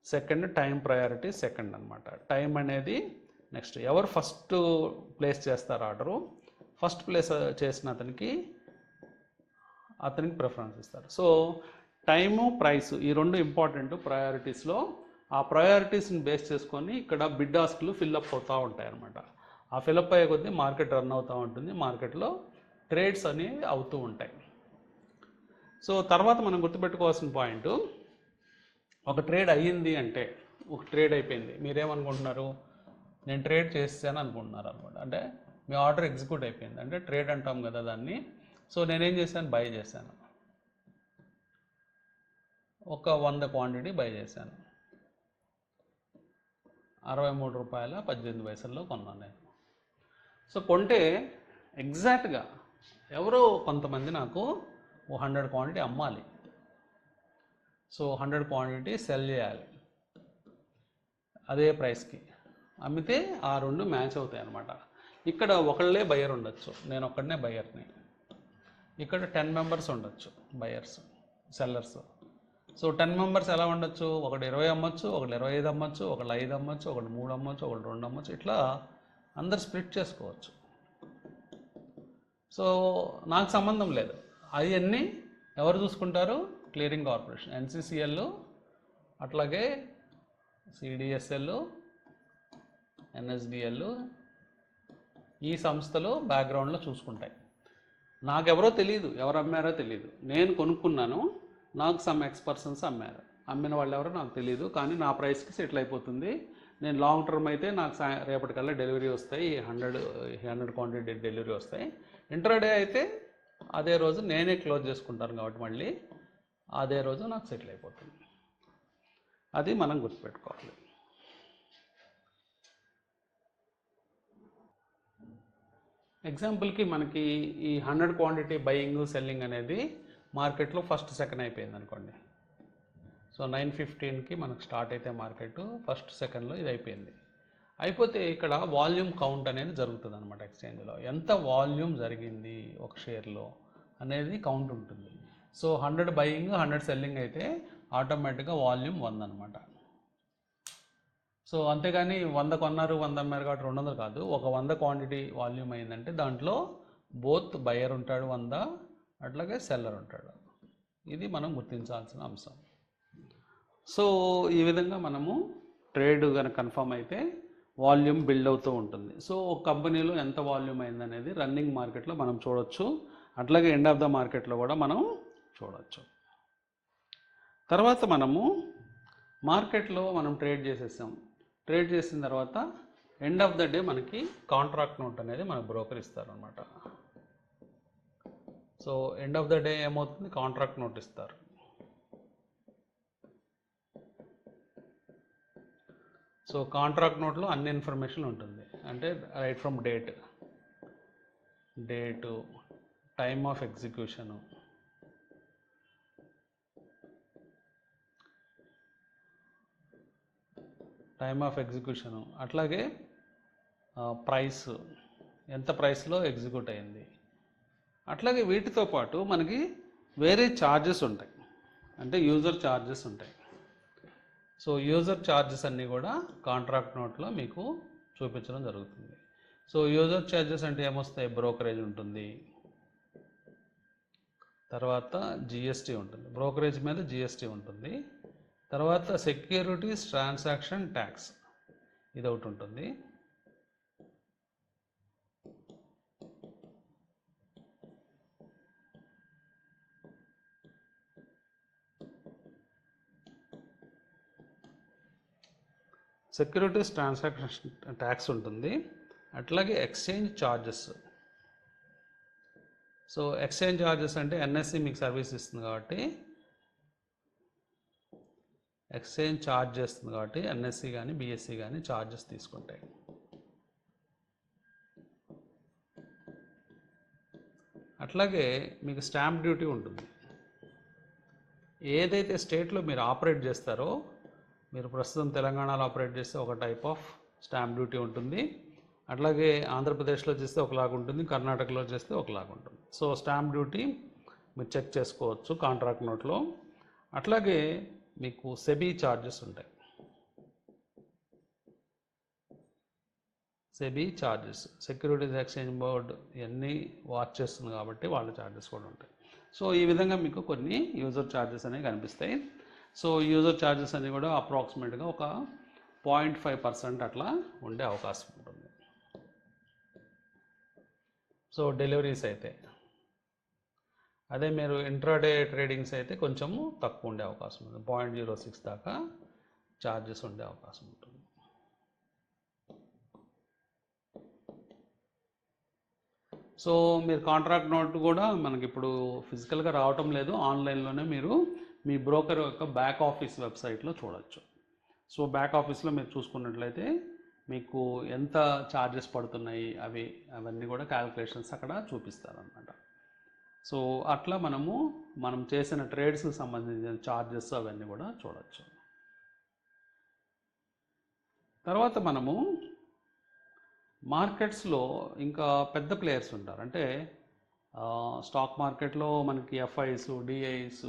సెకండ్, టైం ప్రయారిటీ సెకండ్ అనమాట. టైం అనేది నెక్స్ట్. ఎవరు ఫస్ట్ ప్లేస్ చేస్తారు ఆర్డరు, ఫస్ట్ ప్లేస్ చేసిన అతనికి ప్రిఫరెన్స్ ఇస్తారు. సో టైము, ప్రైస్ ఈ 2 ఇంపార్టెంట్ ప్రయారిటీస్లో. ఆ ప్రయారిటీస్ని బేస్ చేసుకొని ఇక్కడ బిడ్ ఆస్క్లు ఫిల్అప్ అవుతూ ఉంటాయి అన్నమాట. ఆ ఫిల్అప్ అయ్యే కొద్దీ మార్కెట్ రన్ అవుతూ ఉంటుంది, మార్కెట్లో ట్రేడ్స్ అనేవి అవుతూ ఉంటాయి. సో తర్వాత మనం గుర్తుపెట్టుకోవాల్సిన పాయింట్, ఒక ట్రేడ్ అయ్యింది అంటే, ఒక ట్రేడ్ అయిపోయింది, మీరేమనుకుంటున్నారు? నేను ట్రేడ్ చేసాను అనుకుంటున్నారు అనమాట. అంటే మీ ఆర్డర్ ఎగ్జిక్యూట్ అయిపోయింది అంటే ట్రేడ్ అంటాం కదా దాన్ని. సో నేనేం చేశాను? బై చేశాను, ఒక 100 క్వాంటిటీ బై చేశాను, 63 రూపాయల 18 పైసల్లో కొన్నాను నేను. సో కొంటే ఎగ్జాక్ట్గా ఎవరో కొంతమంది నాకు 100 క్వాంటిటీ అమ్మాలి. సో 100 క్వాంటిటీ సెల్ చేయాలి అదే ప్రైస్కి. అమ్మితే ఆ 2 మ్యాచ్ అవుతాయి అన్నమాట. ఇక్కడ ఒకళ్ళే బయర్ ఉండొచ్చు, నేను ఒక్కడనే బయర్ని. ఇక్కడ 10 మెంబర్స్ ఉండొచ్చు బయర్స్, సెల్లర్స్. సో 10 మెంబర్స్ ఎలా ఉండొచ్చు? ఒకడు 20 అమ్మొచ్చు, ఒకడు 25 అమ్మొచ్చు, ఒకళ్ళు 5 అమ్మొచ్చు, ఒకడు 3 అమ్మొచ్చు, ఒకడు 2 అమ్మొచ్చు. ఇట్లా అందరు స్ప్లిట్ చేసుకోవచ్చు. సో నాకు సంబంధం లేదు, అవన్నీ ఎవరు చూసుకుంటారు? క్లియరింగ్ కార్పొరేషన్, NCCL, అట్లాగే CDSL, NSDL, ఈ సంస్థలు బ్యాక్గ్రౌండ్లో చూసుకుంటాయి. నాకెవరో తెలియదు, ఎవరు అమ్మారో తెలియదు. నేను కొనుక్కున్నాను, నాకు సమ్ ఎక్స్పర్సన్స్ అమ్మారు, అమ్మిన వాళ్ళు ఎవరో నాకు తెలియదు, కానీ నా ప్రైస్కి సెటిల్ అయిపోతుంది. నేను లాంగ్ టర్మ్ అయితే నాకు రేపటికల్లా డెలివరీ వస్తాయి, 100 క్వాంటిటీ డెలివరీ వస్తాయి. ఇంట్రాడే అయితే అదే రోజు నేనే క్లోజ్ చేసుకుంటాను కాబట్టి మళ్ళీ అదే రోజు నాకు సెటిల్ అయిపోతుంది. అది మనం గుర్తుపెట్టుకోవాలి. ఎగ్జాంపుల్కి మనకి ఈ 100 క్వాంటిటీ బయింగ్ సెల్లింగ్ అనేది మార్కెట్లో ఫస్ట్ సెకండ్ అయిపోయింది అనుకోండి. సో 9:15కి మనకు స్టార్ట్ అయితే మార్కెట్ ఫస్ట్ సెకండ్లో ఇది అయిపోయింది. అయిపోతే ఇక్కడ వాల్యూమ్ కౌంట్ అనేది జరుగుతుంది అనమాట ఎక్స్చేంజ్లో. ఎంత వాల్యూమ్ జరిగింది ఒక షేర్లో, అనేది కౌంట్ ఉంటుంది. సో 100 బయింగ్ 100 సెల్లింగ్ అయితే ఆటోమేటిక్గా వాల్యూమ్ 100 అనమాట. సో అంతేగాని 100 కొన్నారు 100 అమ్మారు కాబట్టి 200 కాదు. ఒక 100 క్వాంటిటీ వాల్యూమ్ అయిందంటే దాంట్లో బోత్ బయర్ ఉంటాడు 100, అట్లాగే సెల్లర్ ఉంటాడు. ఇది మనం గుర్తించాల్సిన అంశం. సో ఈ విధంగా మనము ట్రేడ్ కనుక కన్ఫర్మ్ అయితే వాల్యూమ్ బిల్డ్ అవుతూ ఉంటుంది. సో ఒక కంపెనీలో ఎంత వాల్యూమ్ అయిందనేది రన్నింగ్ మార్కెట్లో మనం చూడొచ్చు, అట్లాగే ఎండ్ ఆఫ్ ద మార్కెట్లో కూడా మనం చూడొచ్చు. తర్వాత మనము మార్కెట్లో మనం ట్రేడ్ చేసేసాం. ట్రేడ్ చేసిన తర్వాత ఎండ్ ఆఫ్ ద డే మనకి కాంట్రాక్ట్ నోట్ అనేది మనకు బ్రోకర్ ఇస్తారనమాట. So end of the day ఏమవుతుంది, కాంట్రాక్ట్ నోట్ ఇస్తారు. సో కాంట్రాక్ట్ నోట్లో అన్ని ఇన్ఫర్మేషన్ ఉంటుంది. అంటే right from date, time of execution, అట్లాగే ప్రైస్, ఎంత ప్రైస్లో ఎగ్జిక్యూట్ అయింది. అట్లాగే వీటితో పాటు మనకి వేరే ఛార్జెస్ ఉంటాయి, అంటే యూజర్ ఛార్జెస్ ఉంటాయి. సో యూజర్ ఛార్జెస్ అన్నీ కూడా కాంట్రాక్ట్ నోట్లో మీకు చూపించడం జరుగుతుంది. సో యూజర్ ఛార్జెస్ అంటే ఏమొస్తాయి, బ్రోకరేజ్ ఉంటుంది, తర్వాత జిఎస్టీ ఉంటుంది, బ్రోకరేజ్ మీద జిఎస్టీ ఉంటుంది, తర్వాత సెక్యూరిటీస్ ట్రాన్సాక్షన్ ట్యాక్స్ ఇది ఒకటి ఉంటుంది. సెక్యూరిటీస్ ట్రాన్సాక్షన్ ట్యాక్స్ ఉంటుంది, అట్లాగే exchange charges. So exchange charges అంటే ఎన్ఎస్సి మీకు సర్వీస్ ఇస్తుంది కాబట్టి, ఎన్ఎస్సి కానీ బిఎస్సి కానీ ఛార్జెస్ తీసుకుంటాయి. అట్లాగే మీకు స్టాంప్ డ్యూటీ ఉంటుంది. ఏదైతే స్టేట్లో మీరు ఆపరేట్ చేస్తారో, మీరు ప్రస్తుతం తెలంగాణలో ఆపరేట్ చేస్తే ఒక టైప్ ఆఫ్ స్టాంప్ డ్యూటీ ఉంటుంది, అట్లాగే ఆంధ్రప్రదేశ్లో చేస్తే ఒకలాగా ఉంటుంది, కర్ణాటకలో చేస్తే ఒకలాగా ఉంటుంది. సో స్టాంప్ డ్యూటీ మీరు చెక్ చేసుకోవచ్చు కాంట్రాక్ట్ నోట్లో. అట్లాగే మీకు సెబీ ఛార్జెస్ ఉంటాయి. SEBI charges, securities exchange board ఇవన్నీ వాచ్ చేస్తుంది కాబట్టి వాళ్ళ ఛార్జెస్ కూడా ఉంటాయి. సో ఈ విధంగా మీకు కొన్ని యూజర్ ఛార్జెస్ అనేవి కనిపిస్తాయి. సో యూజర్ ఛార్జెస్ అన్నీ కూడా అప్రాక్సిమేట్గా ఒక 0.5% అట్లా ఉండే అవకాశం ఉంటుంది. సో డెలివరీస్ అయితే, అదే మీరు ఇంట్రాడే ట్రేడింగ్స్ అయితే కొంచెము తక్కువ ఉండే అవకాశం ఉంటుంది, 0.06 దాకా ఛార్జెస్ ఉండే అవకాశం ఉంటుంది. సో మీరు కాంట్రాక్ట్ నోట్ కూడా మనకి ఇప్పుడు ఫిజికల్గా రావటం లేదు, ఆన్లైన్లోనే మీరు మీ బ్రోకర్ యొక్క బ్యాక్ ఆఫీస్ వెబ్సైట్లో చూడవచ్చు. సో బ్యాక్ ఆఫీస్లో మీరు చూసుకున్నట్లయితే మీకు ఎంత ఛార్జెస్ పడుతున్నాయి అవన్నీ కూడా క్యాలిక్యులేషన్స్ అక్కడ చూపిస్తారన్నమాట. సో అట్లా మనం చేసిన ట్రేడ్స్కి సంబంధించిన ఛార్జెస్ అవన్నీ కూడా చూడవచ్చు. తర్వాత మనము మార్కెట్స్లో ఇంకా పెద్ద ప్లేయర్స్ ఉంటారు. అంటే స్టాక్ మార్కెట్లో మనకి ఎఫ్ఐస్, డిఐస్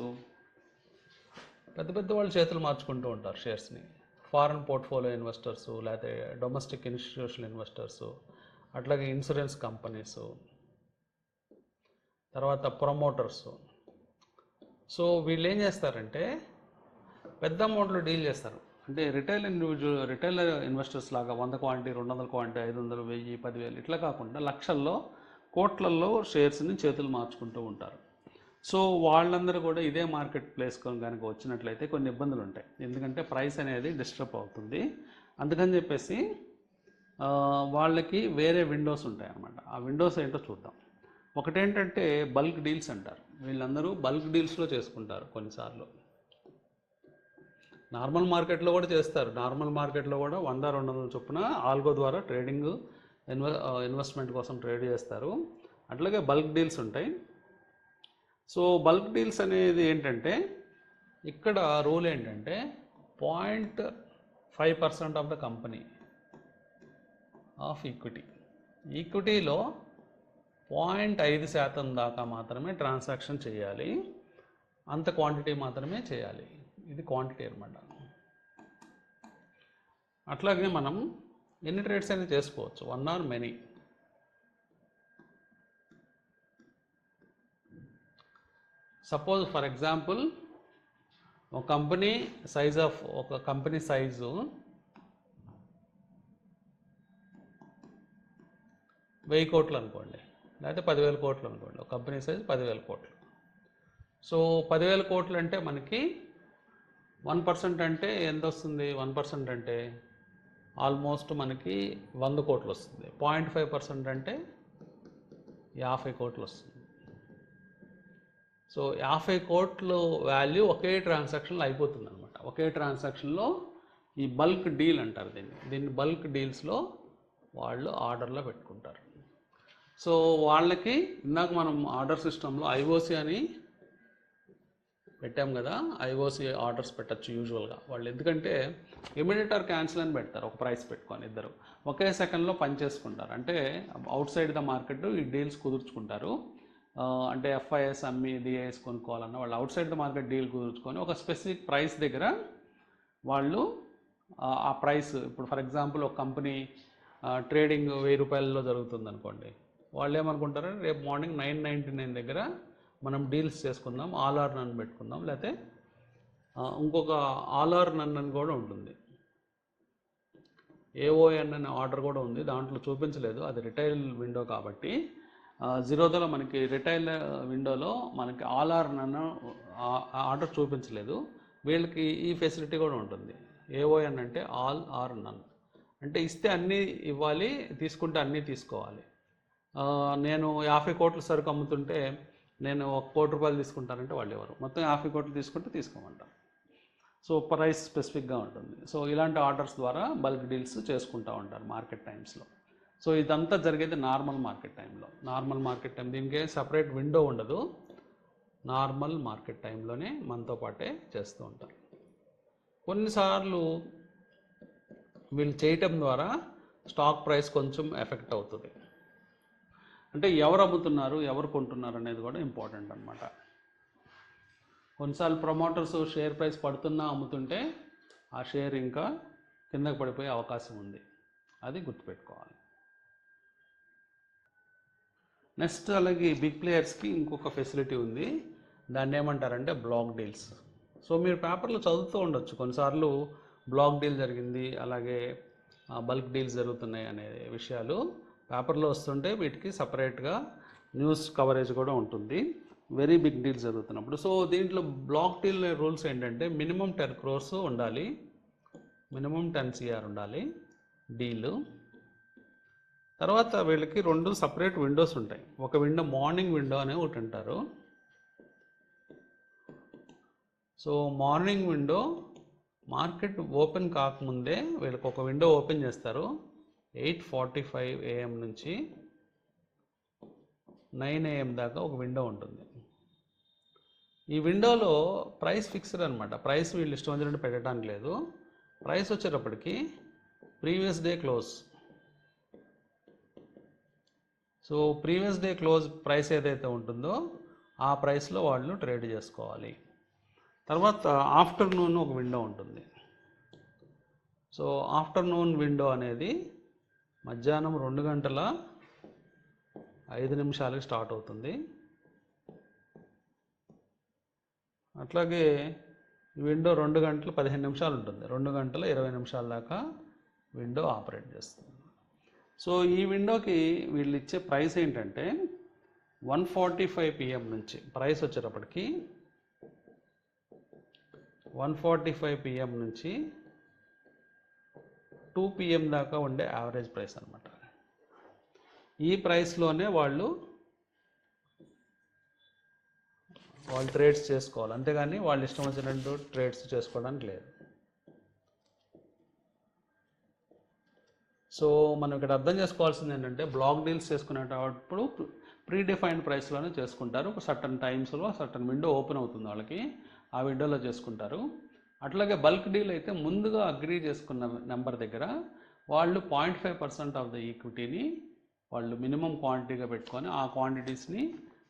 పెద్ద వాళ్ళు చేతులు మార్చుకుంటూ ఉంటారు షేర్స్ని. ఫారెన్ పోర్ట్ఫోలియో ఇన్వెస్టర్సు, లేకపోతే డొమెస్టిక్ ఇన్స్టిట్యూషనల్ ఇన్వెస్టర్సు, అట్లాగే ఇన్సూరెన్స్ కంపెనీసు, తర్వాత ప్రమోటర్సు. సో వీళ్ళు ఏం చేస్తారంటే పెద్ద అమౌంట్లో డీల్ చేస్తారు. అంటే రిటైల్ ఇన్వెస్టర్స్ లాగా 100 క్వాంటిటీ, 200 క్వాంటిటీ, 500, 1000, 10,000 ఇట్లా కాకుండా లక్షల్లో, కోట్లల్లో షేర్స్ని చేతులు మార్చుకుంటూ ఉంటారు. సో వాళ్ళందరూ కూడా ఇదే మార్కెట్ ప్లేస్ కనుక వచ్చినట్లయితే కొన్ని ఇబ్బందులు ఉంటాయి, ఎందుకంటే ప్రైస్ అనేది డిస్టర్బ్ అవుతుంది. అందుకని చెప్పేసి వాళ్ళకి వేరే విండోస్ ఉంటాయి అన్నమాట. ఆ విండోస్ ఏంటో చూద్దాం. ఒకటేంటంటే బల్క్ డీల్స్ అంటారు. వీళ్ళందరూ బల్క్ డీల్స్లో చేసుకుంటారు. కొన్నిసార్లు నార్మల్ మార్కెట్లో కూడా చేస్తారు. నార్మల్ మార్కెట్లో కూడా 100-200 చొప్పున ఆల్గో ద్వారా ట్రేడింగ్ ఇన్వెస్ట్మెంట్ కోసం ట్రేడ్ చేస్తారు. అట్లాగే బల్క్ డీల్స్ ఉంటాయి. సో బల్క్ డీల్స్ అనేది ఏంటంటే ఇక్కడ రూల్ ఏంటంటే 0.5% ఆఫ్ ద కంపెనీ ఆఫ్ ఈక్విటీలో 0.5% దాకా మాత్రమే ట్రాన్సాక్షన్ చేయాలి, అంత క్వాంటిటీ మాత్రమే చేయాలి. ఇది క్వాంటిటీ అనమాట. అట్లాగే మనం ఎన్ని ట్రేడ్స్ అయినా చేసుకోవచ్చు, one or many. Suppose for example ఒక కంపెనీ సైజు 1000 కోట్లు అనుకోండి, లేకపోతే 10,000 కోట్లు అనుకోండి. ఒక కంపెనీ సైజు 10,000 కోట్లు. సో 10,000 కోట్లు అంటే మనకి 1% అంటే ఎంత వస్తుంది? 1% అంటే ఆల్మోస్ట్ మనకి 100 కోట్లు వస్తుంది. 0.5% అంటే 50 కోట్లు వస్తుంది. సో 50 కోట్లు వాల్యూ ఒకే ట్రాన్సాక్షన్లో అయిపోతుంది అనమాట. ఒకే ట్రాన్సాక్షన్లో ఈ బల్క్ డీల్ అంటారు దీన్ని బల్క్ డీల్స్లో వాళ్ళు ఆర్డర్లో పెట్టుకుంటారు. సో వాళ్ళకి ఇందాక మనం ఆర్డర్ సిస్టంలో ఐఓసి అని పెట్టాం కదా, ఐఓసి ఆర్డర్స్ పెట్టచ్చు యూజువల్గా వాళ్ళు. ఎందుకంటే ఇమీడియట్ ఆర్ క్యాన్సిల్ అని పెడతారు, ఒక ప్రైస్ పెట్టుకొని ఇద్దరు ఒకే సెకండ్లో పని చేసుకుంటారు. అంటే అవుట్ సైడ్ ద మార్కెట్ ఈ డీల్స్ కుదుర్చుకుంటారు. అంటే ఎఫ్ఐఎస్ అమ్మి డిఐఎస్ కొనుక్కోవాలన్న వాళ్ళు outside the market deal కుదుర్చుకొని ఒక స్పెసిఫిక్ ప్రైస్ దగ్గర వాళ్ళు ఆ ప్రైస్, ఇప్పుడు ఫర్ ఎగ్జాంపుల్ ఒక కంపెనీ ట్రేడింగ్ 1000 రూపాయలలో జరుగుతుంది అనుకోండి, వాళ్ళు ఏమనుకుంటారు, రేపు మార్నింగ్ 999 దగ్గర మనం డీల్స్ చేసుకుందాం, ఆల్ ఆర్ నన్ పెట్టుకుందాం. లేకపోతే ఇంకొక ఆల్ ఆర్ నన్ అని కూడా ఉంటుంది, ఏఓఎన్ అనే ఆర్డర్ కూడా ఉంది, దాంట్లో చూపించలేదు, అది రిటైల్ విండో కాబట్టి. జిరోదాలో మనకి రిటైల్ విండోలో మనకి ఆల్ ఆర్ నన్ ఆర్డర్ చూపించలేదు. వీళ్ళకి ఈ ఫెసిలిటీ కూడా ఉంటుంది. ఏఓఎన్ అంటే ఆల్ ఆర్ నన్, అంటే ఇస్తే అన్నీ ఇవ్వాలి, తీసుకుంటే అన్నీ తీసుకోవాలి. నేను 50 కోట్ల సరుకు అమ్ముతుంటే నేను 1 కోటి రూపాయలు తీసుకుంటానంటే వాళ్ళు ఎవరు, మొత్తం 50 కోట్లు తీసుకుంటే తీసుకోమంటారు. సో ప్రైస్ స్పెసిఫిక్గా ఉంటుంది. సో ఇలాంటి ఆర్డర్స్ ద్వారా బల్క్ డీల్స్ చేసుకుంటూ ఉంటారు మార్కెట్ టైమ్స్లో. సో ఇదంతా జరిగేది నార్మల్ మార్కెట్ టైంలో. నార్మల్ మార్కెట్ టైం, దీనికి సపరేట్ విండో ఉండదు, నార్మల్ మార్కెట్ టైంలోనే మనతో పాటే చేస్తూ ఉంటారు. కొన్నిసార్లు వీళ్ళు చేయటం ద్వారా స్టాక్ ప్రైస్ కొంచెం ఎఫెక్ట్ అవుతుంది. అంటే ఎవరు అమ్ముతున్నారు, ఎవరు కొంటున్నారు అనేది కూడా ఇంపార్టెంట్ అనమాట. కొన్నిసార్లు ప్రమోటర్స్ షేర్ ప్రైస్ పడుతున్నా అమ్ముతుంటే ఆ షేర్ ఇంకా కిందకి పడిపోయే అవకాశం ఉంది, అది గుర్తుపెట్టుకోవాలి. నెక్స్ట్ అలాగే బిగ్ ప్లేయర్స్కి ఇంకొక ఫెసిలిటీ ఉంది, దాన్ని ఏమంటారంటే బ్లాక్ డీల్స్. సో మీరు పేపర్లో చదువుతూ ఉండొచ్చు, కొన్నిసార్లు బ్లాక్ డీల్ జరిగింది, అలాగే బల్క్ డీల్స్ జరుగుతున్నాయి అనే విషయాలు పేపర్లో వస్తుంటే వీటికి సపరేట్గా న్యూస్ కవరేజ్ కూడా ఉంటుంది, వెరీ బిగ్ డీల్స్ జరుగుతున్నప్పుడు. సో దీంట్లో బ్లాక్ డీల్ రూల్స్ ఏంటంటే మినిమం 10 crores ఉండాలి, మినిమం 10 CR ఉండాలి డీలు. తర్వాత వీళ్ళకి 2 సపరేట్ విండోస్ ఉంటాయి. ఒక విండో మార్నింగ్ విండో అనే ఒకటి అంటారు. So morning window market open కాకముందే వీళ్ళకి ఒక విండో ఓపెన్ చేస్తారు. 8:45 AM నుంచి 9 AM దాకా ఒక విండో ఉంటుంది. ఈ విండోలో ప్రైస్ ఫిక్స్డ్ అనమాట, ప్రైస్ వీళ్ళు ఇష్టం వచ్చినట్టు పెట్టడానికి లేదు. ప్రైస్ వచ్చేటప్పటికి previous day close. So previous day close price ఏదైతే ఉంటుందో ఆ ప్రైస్లో వాళ్ళు ట్రేడ్ చేసుకోవాలి. తర్వాత ఆఫ్టర్నూన్ ఒక విండో ఉంటుంది. సో ఆఫ్టర్నూన్ విండో అనేది మధ్యాహ్నం 2:05 స్టార్ట్ అవుతుంది. అట్లాగే విండో 2:15 ఉంటుంది, 2:20 దాకా విండో ఆపరేట్ చేస్తుంది. సో ఈ విండోకి వీళ్ళు ఇచ్చే ప్రైస్ ఏంటంటే 1:45 PM నుంచి ప్రైస్ వచ్చేటప్పటికి 1:45 PM నుంచి 2 PM దాకా ఉండే యావరేజ్ ప్రైస్ అనమాట. ఈ ప్రైస్లోనే వాళ్ళు ట్రేడ్స్ చేసుకోవాలి, అంతేగాని వాళ్ళు ఇష్టం వచ్చినట్టు ట్రేడ్స్ చేసుకోవడానికి లేదు. సో మనం ఇక్కడ అర్థం చేసుకోవాల్సింది ఏంటంటే బ్లాక్ డీల్స్ చేసుకునేటప్పుడు ప్రీ డిఫైన్డ్ ప్రైస్లోనే చేసుకుంటారు. ఒక సర్టన్ టైమ్స్లో సర్టన్ విండో ఓపెన్ అవుతుంది వాళ్ళకి, ఆ విండోలో చేసుకుంటారు. అట్లాగే బల్క్ డీల్ అయితే ముందుగా అగ్రీ చేసుకున్న నెంబర్ దగ్గర వాళ్ళు 0.5% ఆఫ్ ద ఈక్విటీని వాళ్ళు మినిమం క్వాంటిటీగా పెట్టుకొని ఆ క్వాంటిటీస్ని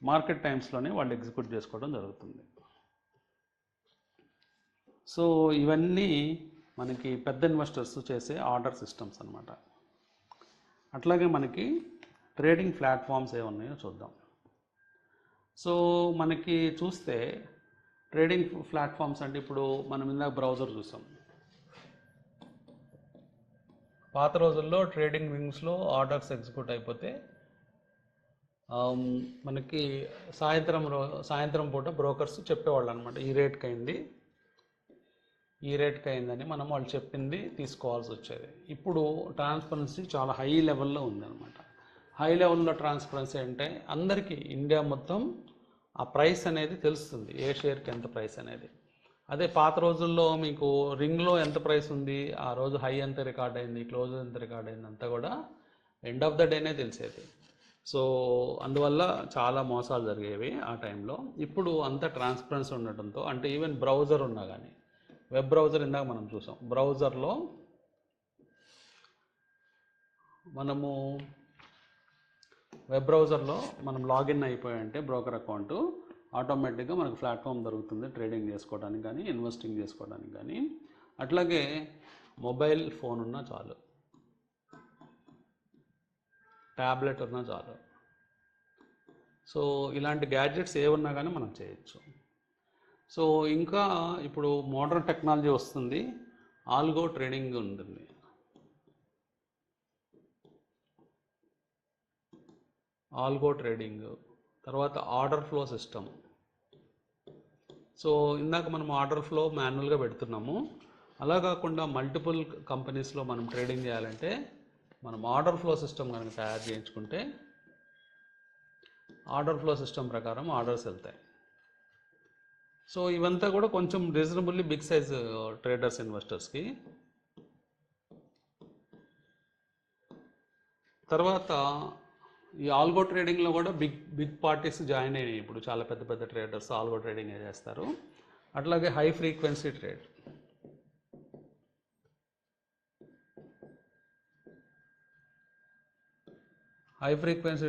మార్కెట్ టైమ్స్లోనే వాళ్ళు ఎగ్జిక్యూట్ చేసుకోవడం జరుగుతుంది. సో ఇవన్నీ మనకి పెద్ద ఇన్వెస్టర్స్ చేసే ఆర్డర్ సిస్టమ్స్ అన్నమాట. అట్లాగే మనకి ట్రేడింగ్ ప్లాట్ఫామ్స్ ఏమున్నాయో చూద్దాం. సో మనకి చూస్తే ట్రేడింగ్ ప్లాట్ఫామ్స్ అంటే ఇప్పుడు మనం ఇందాక బ్రౌజర్ చూసాం. పాత రోజుల్లో ట్రేడింగ్ వింగ్స్లో ఆర్డర్స్ ఎగ్జిక్యూట్ అయిపోతే మనకి సాయంత్రం పూట బ్రోకర్స్ చెప్పేవాళ్ళు అనమాట, ఈ రేట్కి అయిందని మనం వాళ్ళు చెప్పింది తీసుకోవాల్సి వచ్చేది. ఇప్పుడు ట్రాన్స్పరెన్సీ చాలా హై లెవెల్లో ఉందన్నమాట. హై లెవెల్లో ట్రాన్స్పరెన్సీ అంటే అందరికీ ఇండియా మొత్తం ఆ ప్రైస్ అనేది తెలుస్తుంది, ఏ షేర్కి ఎంత ప్రైస్ అనేది. అదే పాత రోజుల్లో మీకు రింగ్లో ఎంత ప్రైస్ ఉంది, ఆ రోజు హై ఎంత రికార్డ్ అయింది, క్లోజ్ ఎంత రికార్డ్ అయింది అంతా కూడా ఎండ్ ఆఫ్ ద డేనే తెలిసేది. సో అందువల్ల చాలా మోసాలు జరిగేవి ఆ టైంలో. ఇప్పుడు అంత ట్రాన్స్పరెన్సీ ఉండటంతో, అంటే ఈవెన్ బ్రౌజర్ ఉన్నా కానీ, వెబ్ బ్రౌజర్ ఇందాక మనం చూసాం, బ్రౌజర్లో మనం లాగిన్ అయిపోయాయంటే బ్రోకర్ అకౌంటు, ఆటోమేటిక్గా మనకు ప్లాట్ఫామ్ దొరుకుతుంది ట్రేడింగ్ చేసుకోవడానికి కానీ ఇన్వెస్టింగ్ చేసుకోవడానికి కానీ. అట్లాగే మొబైల్ ఫోన్ ఉన్నా చాలు, ట్యాబ్లెట్ ఉన్నా చాలు. సో ఇలాంటి గ్యాడ్జెట్స్ ఏమున్నా కానీ మనం చేయొచ్చు. సో ఇంకా ఇప్పుడు మోడర్న్ టెక్నాలజీ వస్తుంది, ఆల్గో ట్రేడింగ్ ఉంటుంది. ఆల్గో ట్రేడింగ్ తర్వాత ఆర్డర్ ఫ్లో సిస్టమ్. సో ఇందాక మనం ఆర్డర్ ఫ్లో మాన్యువల్గా పెడుతున్నాము, అలా కాకుండా మల్టిపుల్ కంపెనీస్లో మనం ట్రేడింగ్ చేయాలంటే మనం ఆర్డర్ ఫ్లో సిస్టమ్ కనుక తయారు చేయించుకుంటే ఆర్డర్ ఫ్లో సిస్టమ్ ప్రకారం ఆర్డర్స్ వెళ్తాయి. సో ఇవంతా కూడా కొంచెం రీజనబుల్లీ బిగ్ సైజ్ ట్రేడర్స్, ఇన్వెస్టర్స్కి. తర్వాత ఈ ఆల్గో ట్రేడింగ్లో కూడా బిగ్ పార్టీస్ జాయిన్ అయినాయి. ఇప్పుడు చాలా పెద్ద పెద్ద ట్రేడర్స్ ఆల్గో ట్రేడింగ్ చేస్తారు. అట్లాగే హై ఫ్రీక్వెన్సీ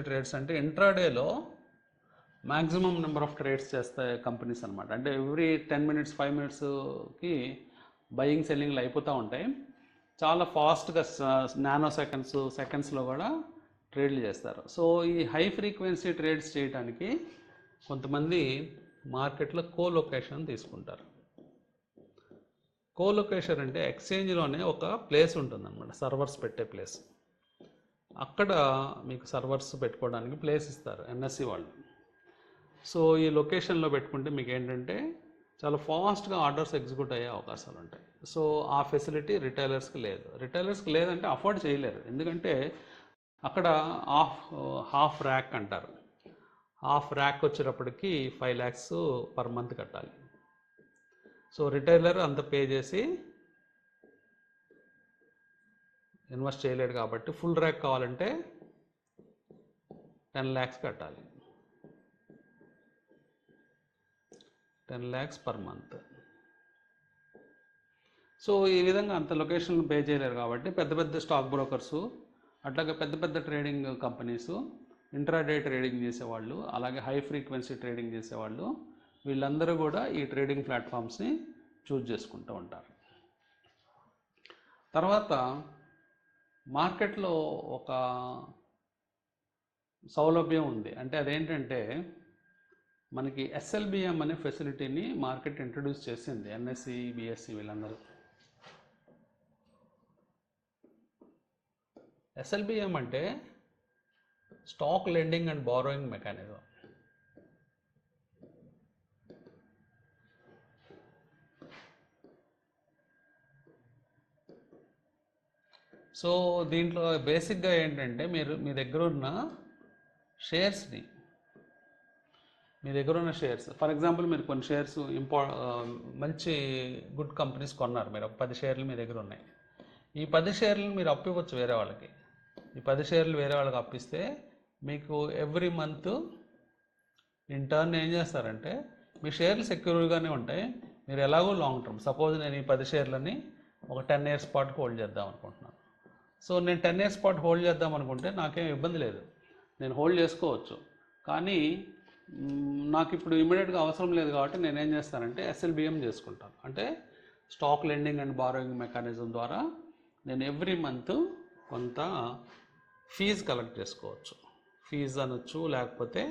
ట్రేడ్స్ అంటే ఇంట్రాడేలో మ్యాక్సిమం నెంబర్ ఆఫ్ ట్రేడ్స్ చేస్తాయి కంపెనీస్ అనమాట. అంటే ఎవ్రీ 10 minutes 5 minutesకి బయింగ్ సెల్లింగ్లు అయిపోతూ ఉంటాయి. చాలా ఫాస్ట్గా నానో సెకండ్స్లో కూడా ట్రేడ్లు చేస్తారు. సో ఈ హై ఫ్రీక్వెన్సీ ట్రేడ్స్ చేయడానికి కొంతమంది మార్కెట్లో కోలొకేషన్ తీసుకుంటారు. కోలొకేషన్ అంటే ఎక్స్చేంజ్లోనే ఒక ప్లేస్ ఉంటుందన్నమాట, సర్వర్స్ పెట్టే ప్లేస్. అక్కడ మీకు సర్వర్స్ పెట్టుకోవడానికి ప్లేస్ ఇస్తారు ఎన్ఎస్సి వాళ్ళు. సో ఈ లొకేషన్లో పెట్టుకుంటే మీకు ఏంటంటే చాలా ఫాస్ట్గా ఆర్డర్స్ ఎగ్జిక్యూట్ అయ్యే అవకాశాలు ఉంటాయి. సో ఆ ఫెసిలిటీ రిటైలర్స్కి లేదంటే అఫోర్డ్ చేయలేరు. ఎందుకంటే అక్కడ హాఫ్ ర్యాక్ అంటారు, హాఫ్ ర్యాక్ వచ్చేటప్పటికి 5 lakhs per month కట్టాలి. సో రిటైలర్ అంత పే చేసి ఇన్వెస్ట్ చేయలేడు కాబట్టి ఫుల్ ర్యాక్ కావాలంటే 10 lakhs కట్టాలి, 10 lakhs per month. సో ఈ విధంగా అంత లొకేషన్ పే చేయలేరు కాబట్టి పెద్ద పెద్ద స్టాక్ బ్రోకర్సు, అట్లాగే పెద్ద పెద్ద ట్రేడింగ్ కంపెనీసు, ఇంట్రాడే ట్రేడింగ్ చేసేవాళ్ళు, అలాగే హై ఫ్రీక్వెన్సీ ట్రేడింగ్ చేసేవాళ్ళు, వీళ్ళందరూ కూడా ఈ ట్రేడింగ్ ప్లాట్ఫామ్స్ని చూజ్ చేసుకుంటూ ఉంటారు. తర్వాత మార్కెట్లో ఒక సౌలభ్యం ఉంది, అంటే అదేంటంటే మనకి ఎస్ఎల్బిఎం అనే ఫెసిలిటీని మార్కెట్ ఇంట్రడ్యూస్ చేసింది, ఎన్ఎస్సి బిఎస్సి వీళ్ళందరూ. ఎస్ఎల్బిఎం అంటే stock lending and borrowing mechanism. So దీంట్లో బేసిక్గా ఏంటంటే మీ దగ్గర ఉన్న షేర్స్ని, ఫర్ ఎగ్జాంపుల్ మీరు కొన్ని షేర్స్ మంచి గుడ్ కంపెనీస్ కొన్నారు, మీరు 10 షేర్లు మీ దగ్గర ఉన్నాయి. ఈ 10 షేర్లు మీరు అప్పివ్వచ్చు వేరే వాళ్ళకి. ఈ 10 షేర్లు వేరే వాళ్ళకి అప్పిస్తే మీకు ఎవ్రీ మంత్ ఇన్ టర్న్ ఏం చేస్తారంటే మీ షేర్లు సెక్యూర్గానే ఉంటాయి. మీరు ఎలాగో లాంగ్ టర్మ్, సపోజ్ నేను ఈ 10 షేర్లని ఒక 10 years పాటు హోల్డ్ చేద్దాం అనుకుంటున్నాను. సో నేను 10 ఇయర్స్ పాటు హోల్డ్ చేద్దాం అనుకుంటే నాకేం ఇబ్బంది లేదు, నేను హోల్డ్ చేసుకోవచ్చు. కానీ నాకు ఇప్పుడు ఇమీడియట్గా అవసరం లేదు కాబట్టి నేను ఏం చేస్తానంటే ఎస్ఎల్బిఎం చేసుకుంటాను. అంటే stock lending and borrowing mechanism ద్వారా నేను ఎవ్రీ మంత్ కొంత ఫీజు కలెక్ట్ చేసుకోవచ్చు. ఫీజు అనొచ్చు, లేకపోతే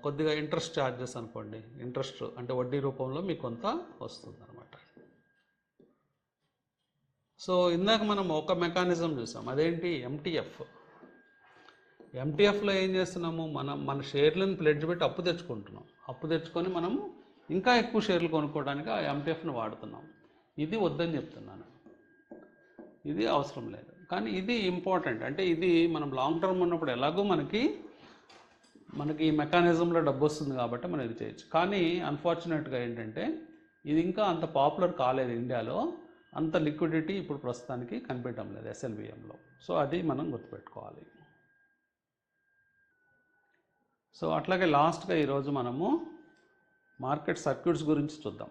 కొద్దిగా ఇంట్రెస్ట్ ఛార్జెస్ అనుకోండి, ఇంట్రెస్ట్ అంటే వడ్డీ రూపంలో మీకు కొంత వస్తుంది అనమాట. సో ఇందాక మనం ఒక మెకానిజం చూసాం, అదేంటి ఎంటీఎఫ్. ఎంటీఎఫ్లో ఏం చేస్తున్నాము, మన షేర్లను ప్లెడ్జ్ పెట్టి అప్పు తెచ్చుకుంటున్నాం. అప్పు తెచ్చుకొని మనము ఇంకా ఎక్కువ షేర్లు కొనుక్కోవడానికి ఆ ఎంటీఎఫ్ని వాడుతున్నాం. ఇది వద్దని చెప్తున్నాను, ఇది అవసరం లేదు. కానీ ఇది ఇంపార్టెంట్. అంటే ఇది మనం లాంగ్ టర్మ్ ఉన్నప్పుడు ఎలాగో మనకి ఈ మెకానిజంలో డబ్బు వస్తుంది కాబట్టి మనం ఇది చేయొచ్చు. కానీ అన్ఫార్చునేట్గా ఏంటంటే ఇది ఇంకా అంత పాపులర్ కాలేదు ఇండియాలో, అంత లిక్విడిటీ ఇప్పుడు ప్రస్తుతానికి కనిపించడం లేదు ఎస్ఎల్బిఎంలో. సో అది మనం గుర్తుపెట్టుకోవాలి. సో అట్లాగే లాస్ట్గా ఈరోజు మనము మార్కెట్ సర్క్యూట్స్ గురించి చూద్దాం.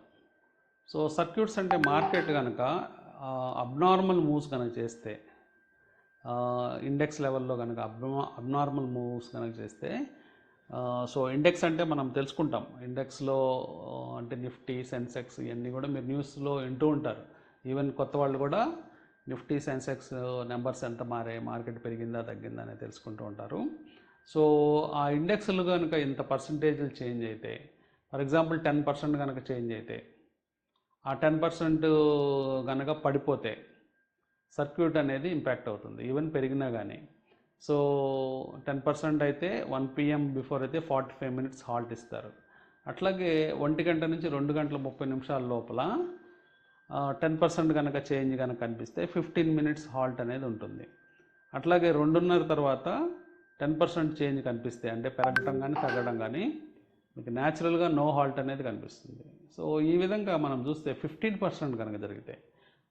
సో సర్క్యూట్స్ అంటే మార్కెట్ కనుక అబ్నార్మల్ మూవ్స్ కనుక చేస్తే, ఇండెక్స్ లెవెల్లో కనుక అబ్నార్మల్ మూవ్స్ కనుక చేస్తే, సో ఇండెక్స్ అంటే మనం తెలుసుకుంటాం, ఇండెక్స్లో అంటే నిఫ్టీ, సెన్సెక్స్ ఇవన్నీ కూడా మీరు న్యూస్లో వింటూ ఉంటారు. ఈవెన్ కొత్త వాళ్ళు కూడా నిఫ్టీ, సెన్సెక్స్ నెంబర్స్ ఎంత మారే, మార్కెట్ పెరిగిందా తగ్గిందా అనేది తెలుసుకుంటూ ఉంటారు. సో ఆ ఇండెక్స్లు కనుక ఇంత పర్సంటేజ్లు చేంజ్ అయితే, ఫర్ ఎగ్జాంపుల్ 10% కనుక చేంజ్ అయితే, ఆ 10% కనుక పడిపోతే సర్క్యూట్ అనేది ఇంపాక్ట్ అవుతుంది, ఈవెన్ పెరిగినా కానీ. సో 10% అయితే 1 PM బిఫోర్ అయితే 45 minutes హాల్ట్ ఇస్తారు. అట్లాగే 1 గంట నుంచి 2 గంటల 30 నిమిషాల లోపల 10% కనుక చేంజ్ కనుక కనిపిస్తే 15 minutes హాల్ట్ అనేది ఉంటుంది. అట్లాగే 2:30 తర్వాత 10% చేంజ్ కనిపిస్తే, అంటే పెరగడం కానీ తగ్గడం కానీ, మీకు న్యాచురల్గా నో హాల్ట్ అనేది కనిపిస్తుంది. సో ఈ విధంగా మనం చూస్తే 15% కనుక జరిగితే,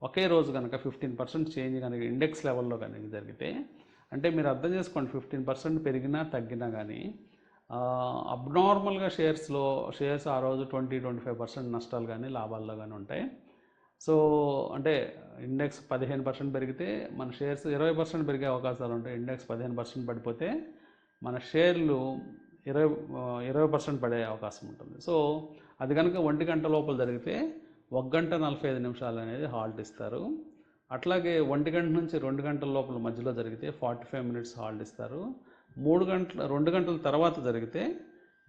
ఒకే రోజు కనుక 15% చేంజ్ కనుక ఇండెక్స్ లెవెల్లో కనుక జరిగితే, అంటే మీరు అర్థం చేసుకోండి, 15% పెరిగినా తగ్గినా కానీ అబ్నార్మల్గా షేర్స్ ఆ రోజు 20-25% నష్టాలు కానీ లాభాల్లో కానీ ఉంటాయి. సో అంటే ఇండెక్స్ 15% పెరిగితే మన షేర్స్ 20% పెరిగే అవకాశాలు ఉంటాయి. ఇండెక్స్ 15% పడిపోతే మన షేర్లు 20% పడే అవకాశం ఉంటుంది. సో అది కనుక 1 గంట లోపల జరిగితే 1 గంట 45 నిమిషాలు అనేది హాల్ట్ ఇస్తారు. అట్లాగే 1 గంట నుంచి 2 గంటల లోపల మధ్యలో జరిగితే 45 minutes హాల్ట్ ఇస్తారు. 2 గంటల తర్వాత జరిగితే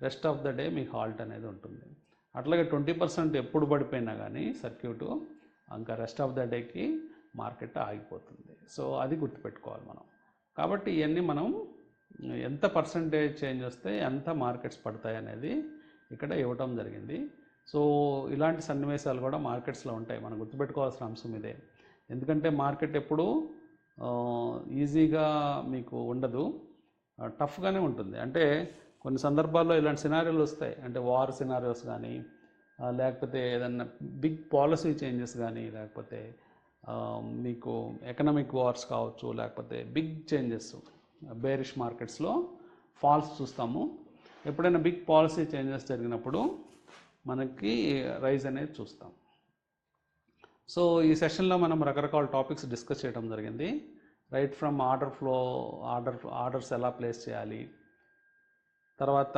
రెస్ట్ ఆఫ్ ద డే మీకు హాల్ట్ అనేది ఉంటుంది. అట్లాగే 20% ఎప్పుడు పడిపోయినా కానీ సర్క్యూటు ఇంకా రెస్ట్ ఆఫ్ ద డేకి మార్కెట్ ఆగిపోతుంది. సో అది గుర్తుపెట్టుకోవాలి మనం. కాబట్టి ఇవన్నీ మనం ఎంత పర్సంటేజ్ చేంజ్ వస్తే ఎంత మార్కెట్స్ పడతాయి అనేది ఇక్కడ ఇవ్వటం జరిగింది. సో ఇలాంటి సన్నివేశాలు కూడా మార్కెట్స్లో ఉంటాయి, మనం గుర్తుపెట్టుకోవాల్సిన అంశం ఇదే. ఎందుకంటే మార్కెట్ ఎప్పుడు ఈజీగా మీకు ఉండదు, టఫ్గానే ఉంటుంది. అంటే కొన్ని సందర్భాల్లో ఇలాంటి సినారియోలు వస్తాయి, అంటే వార్ సినారియోస్ కానీ, లేకపోతే ఏదన్నా బిగ్ పాలసీ చేంజెస్ కానీ, లేకపోతే మీకు ఎకనామిక్ వార్స్ కావచ్చు, లేకపోతే బిగ్ చేంజెస్, బేరిష్ మార్కెట్స్లో ఫాల్స్ చూస్తాము. ఎప్పుడైనా బిగ్ పాలసీ చేంజెస్ జరిగినప్పుడు మనకి రైజ్ అనేది చూస్తాం. సో ఈ సెషన్లో మనం రకరకాల టాపిక్స్ డిస్కస్ చేయడం జరిగింది. Right from order flow, orders ఎలా ప్లేస్ చేయాలి, తర్వాత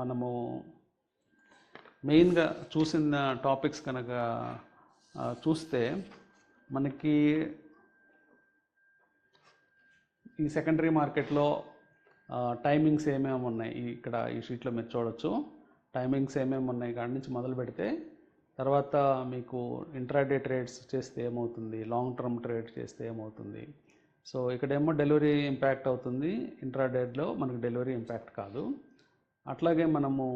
మనము మెయిన్గా చూసిన టాపిక్స్ కనుక చూస్తే మనకి ఈ సెకండరీ మార్కెట్లో టైమింగ్స్ ఏమేమి ఉన్నాయి, ఇక్కడ ఈ షీట్లో మీరు చూడొచ్చు. టైమింగ్స్ ఏమేమి ఉన్నాయి కాడి నుంచి మొదలు పెడితే, తర్వాత మీకు ఇంట్రాడే ట్రేడ్స్ చేస్తే ఏమవుతుంది, లాంగ్ టర్మ్ ట్రేడ్ చేస్తే ఏమవుతుంది. సో ఇక్కడేమో డెలివరీ ఇంపాక్ట్ అవుతుంది, ఇంట్రాడేలో మనకు డెలివరీ ఇంపాక్ట్ కాదు. అట్లాగే మనము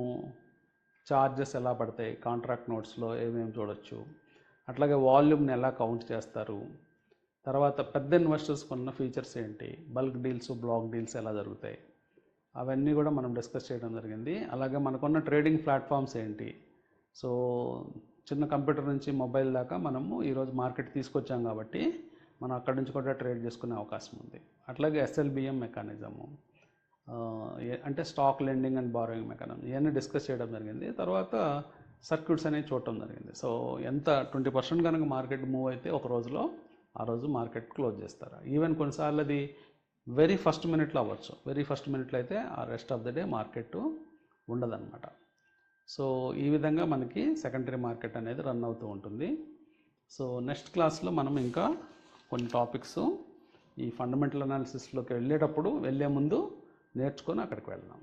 చార్జెస్ ఎలా పడతాయి, కాంట్రాక్ట్ నోట్స్లో ఏమేమి చూడొచ్చు. అట్లాగే వాల్యూమ్ని ఎలా కౌంట్ చేస్తారు, తర్వాత పెద్ద ఇన్వెస్టర్స్ కొన్న ఫీచర్స్ ఏంటి, బల్క్ డీల్స్, బ్లాక్ డీల్స్ ఎలా జరుగుతాయి, అవన్నీ కూడా మనం డిస్కస్ చేయడం జరిగింది. అలాగే మనకున్న ట్రేడింగ్ ప్లాట్ఫామ్స్ ఏంటి. సో చిన్న కంప్యూటర్ నుంచి మొబైల్ దాకా మనము ఈరోజు మార్కెట్ తీసుకొచ్చాం కాబట్టి మనం అక్కడి నుంచి కూడా ట్రేడ్ చేసుకునే అవకాశం ఉంది. అట్లాగే ఎస్ఎల్బిఎం మెకానిజము, అంటే stock lending and borrowing mechanism, ఇవన్నీ డిస్కస్ చేయడం జరిగింది. తర్వాత సర్క్యూట్స్ అనేవి చూడటం జరిగింది. సో ఎంత 20% కనుక మార్కెట్ మూవ్ అయితే ఒక రోజులో ఆ రోజు మార్కెట్ క్లోజ్ చేస్తారు. ఈవెన్ కొన్నిసార్లు అది వెరీ ఫస్ట్ మినిట్లో అవ్వచ్చు. వెరీ ఫస్ట్ మినిట్లో అయితే ఆ rest of the day market ఉండదన్నమాట. సో ఈ విధంగా మనకి సెకండరీ మార్కెట్ అనేది రన్ అవుతూ ఉంటుంది. సో నెక్స్ట్ క్లాస్లో మనం ఇంకా కొన్ని టాపిక్స్ ఈ ఫండమెంటల్ అనాలిసిస్లోకి వెళ్ళే ముందు నేర్చుకొని అక్కడికి వెళ్దాం.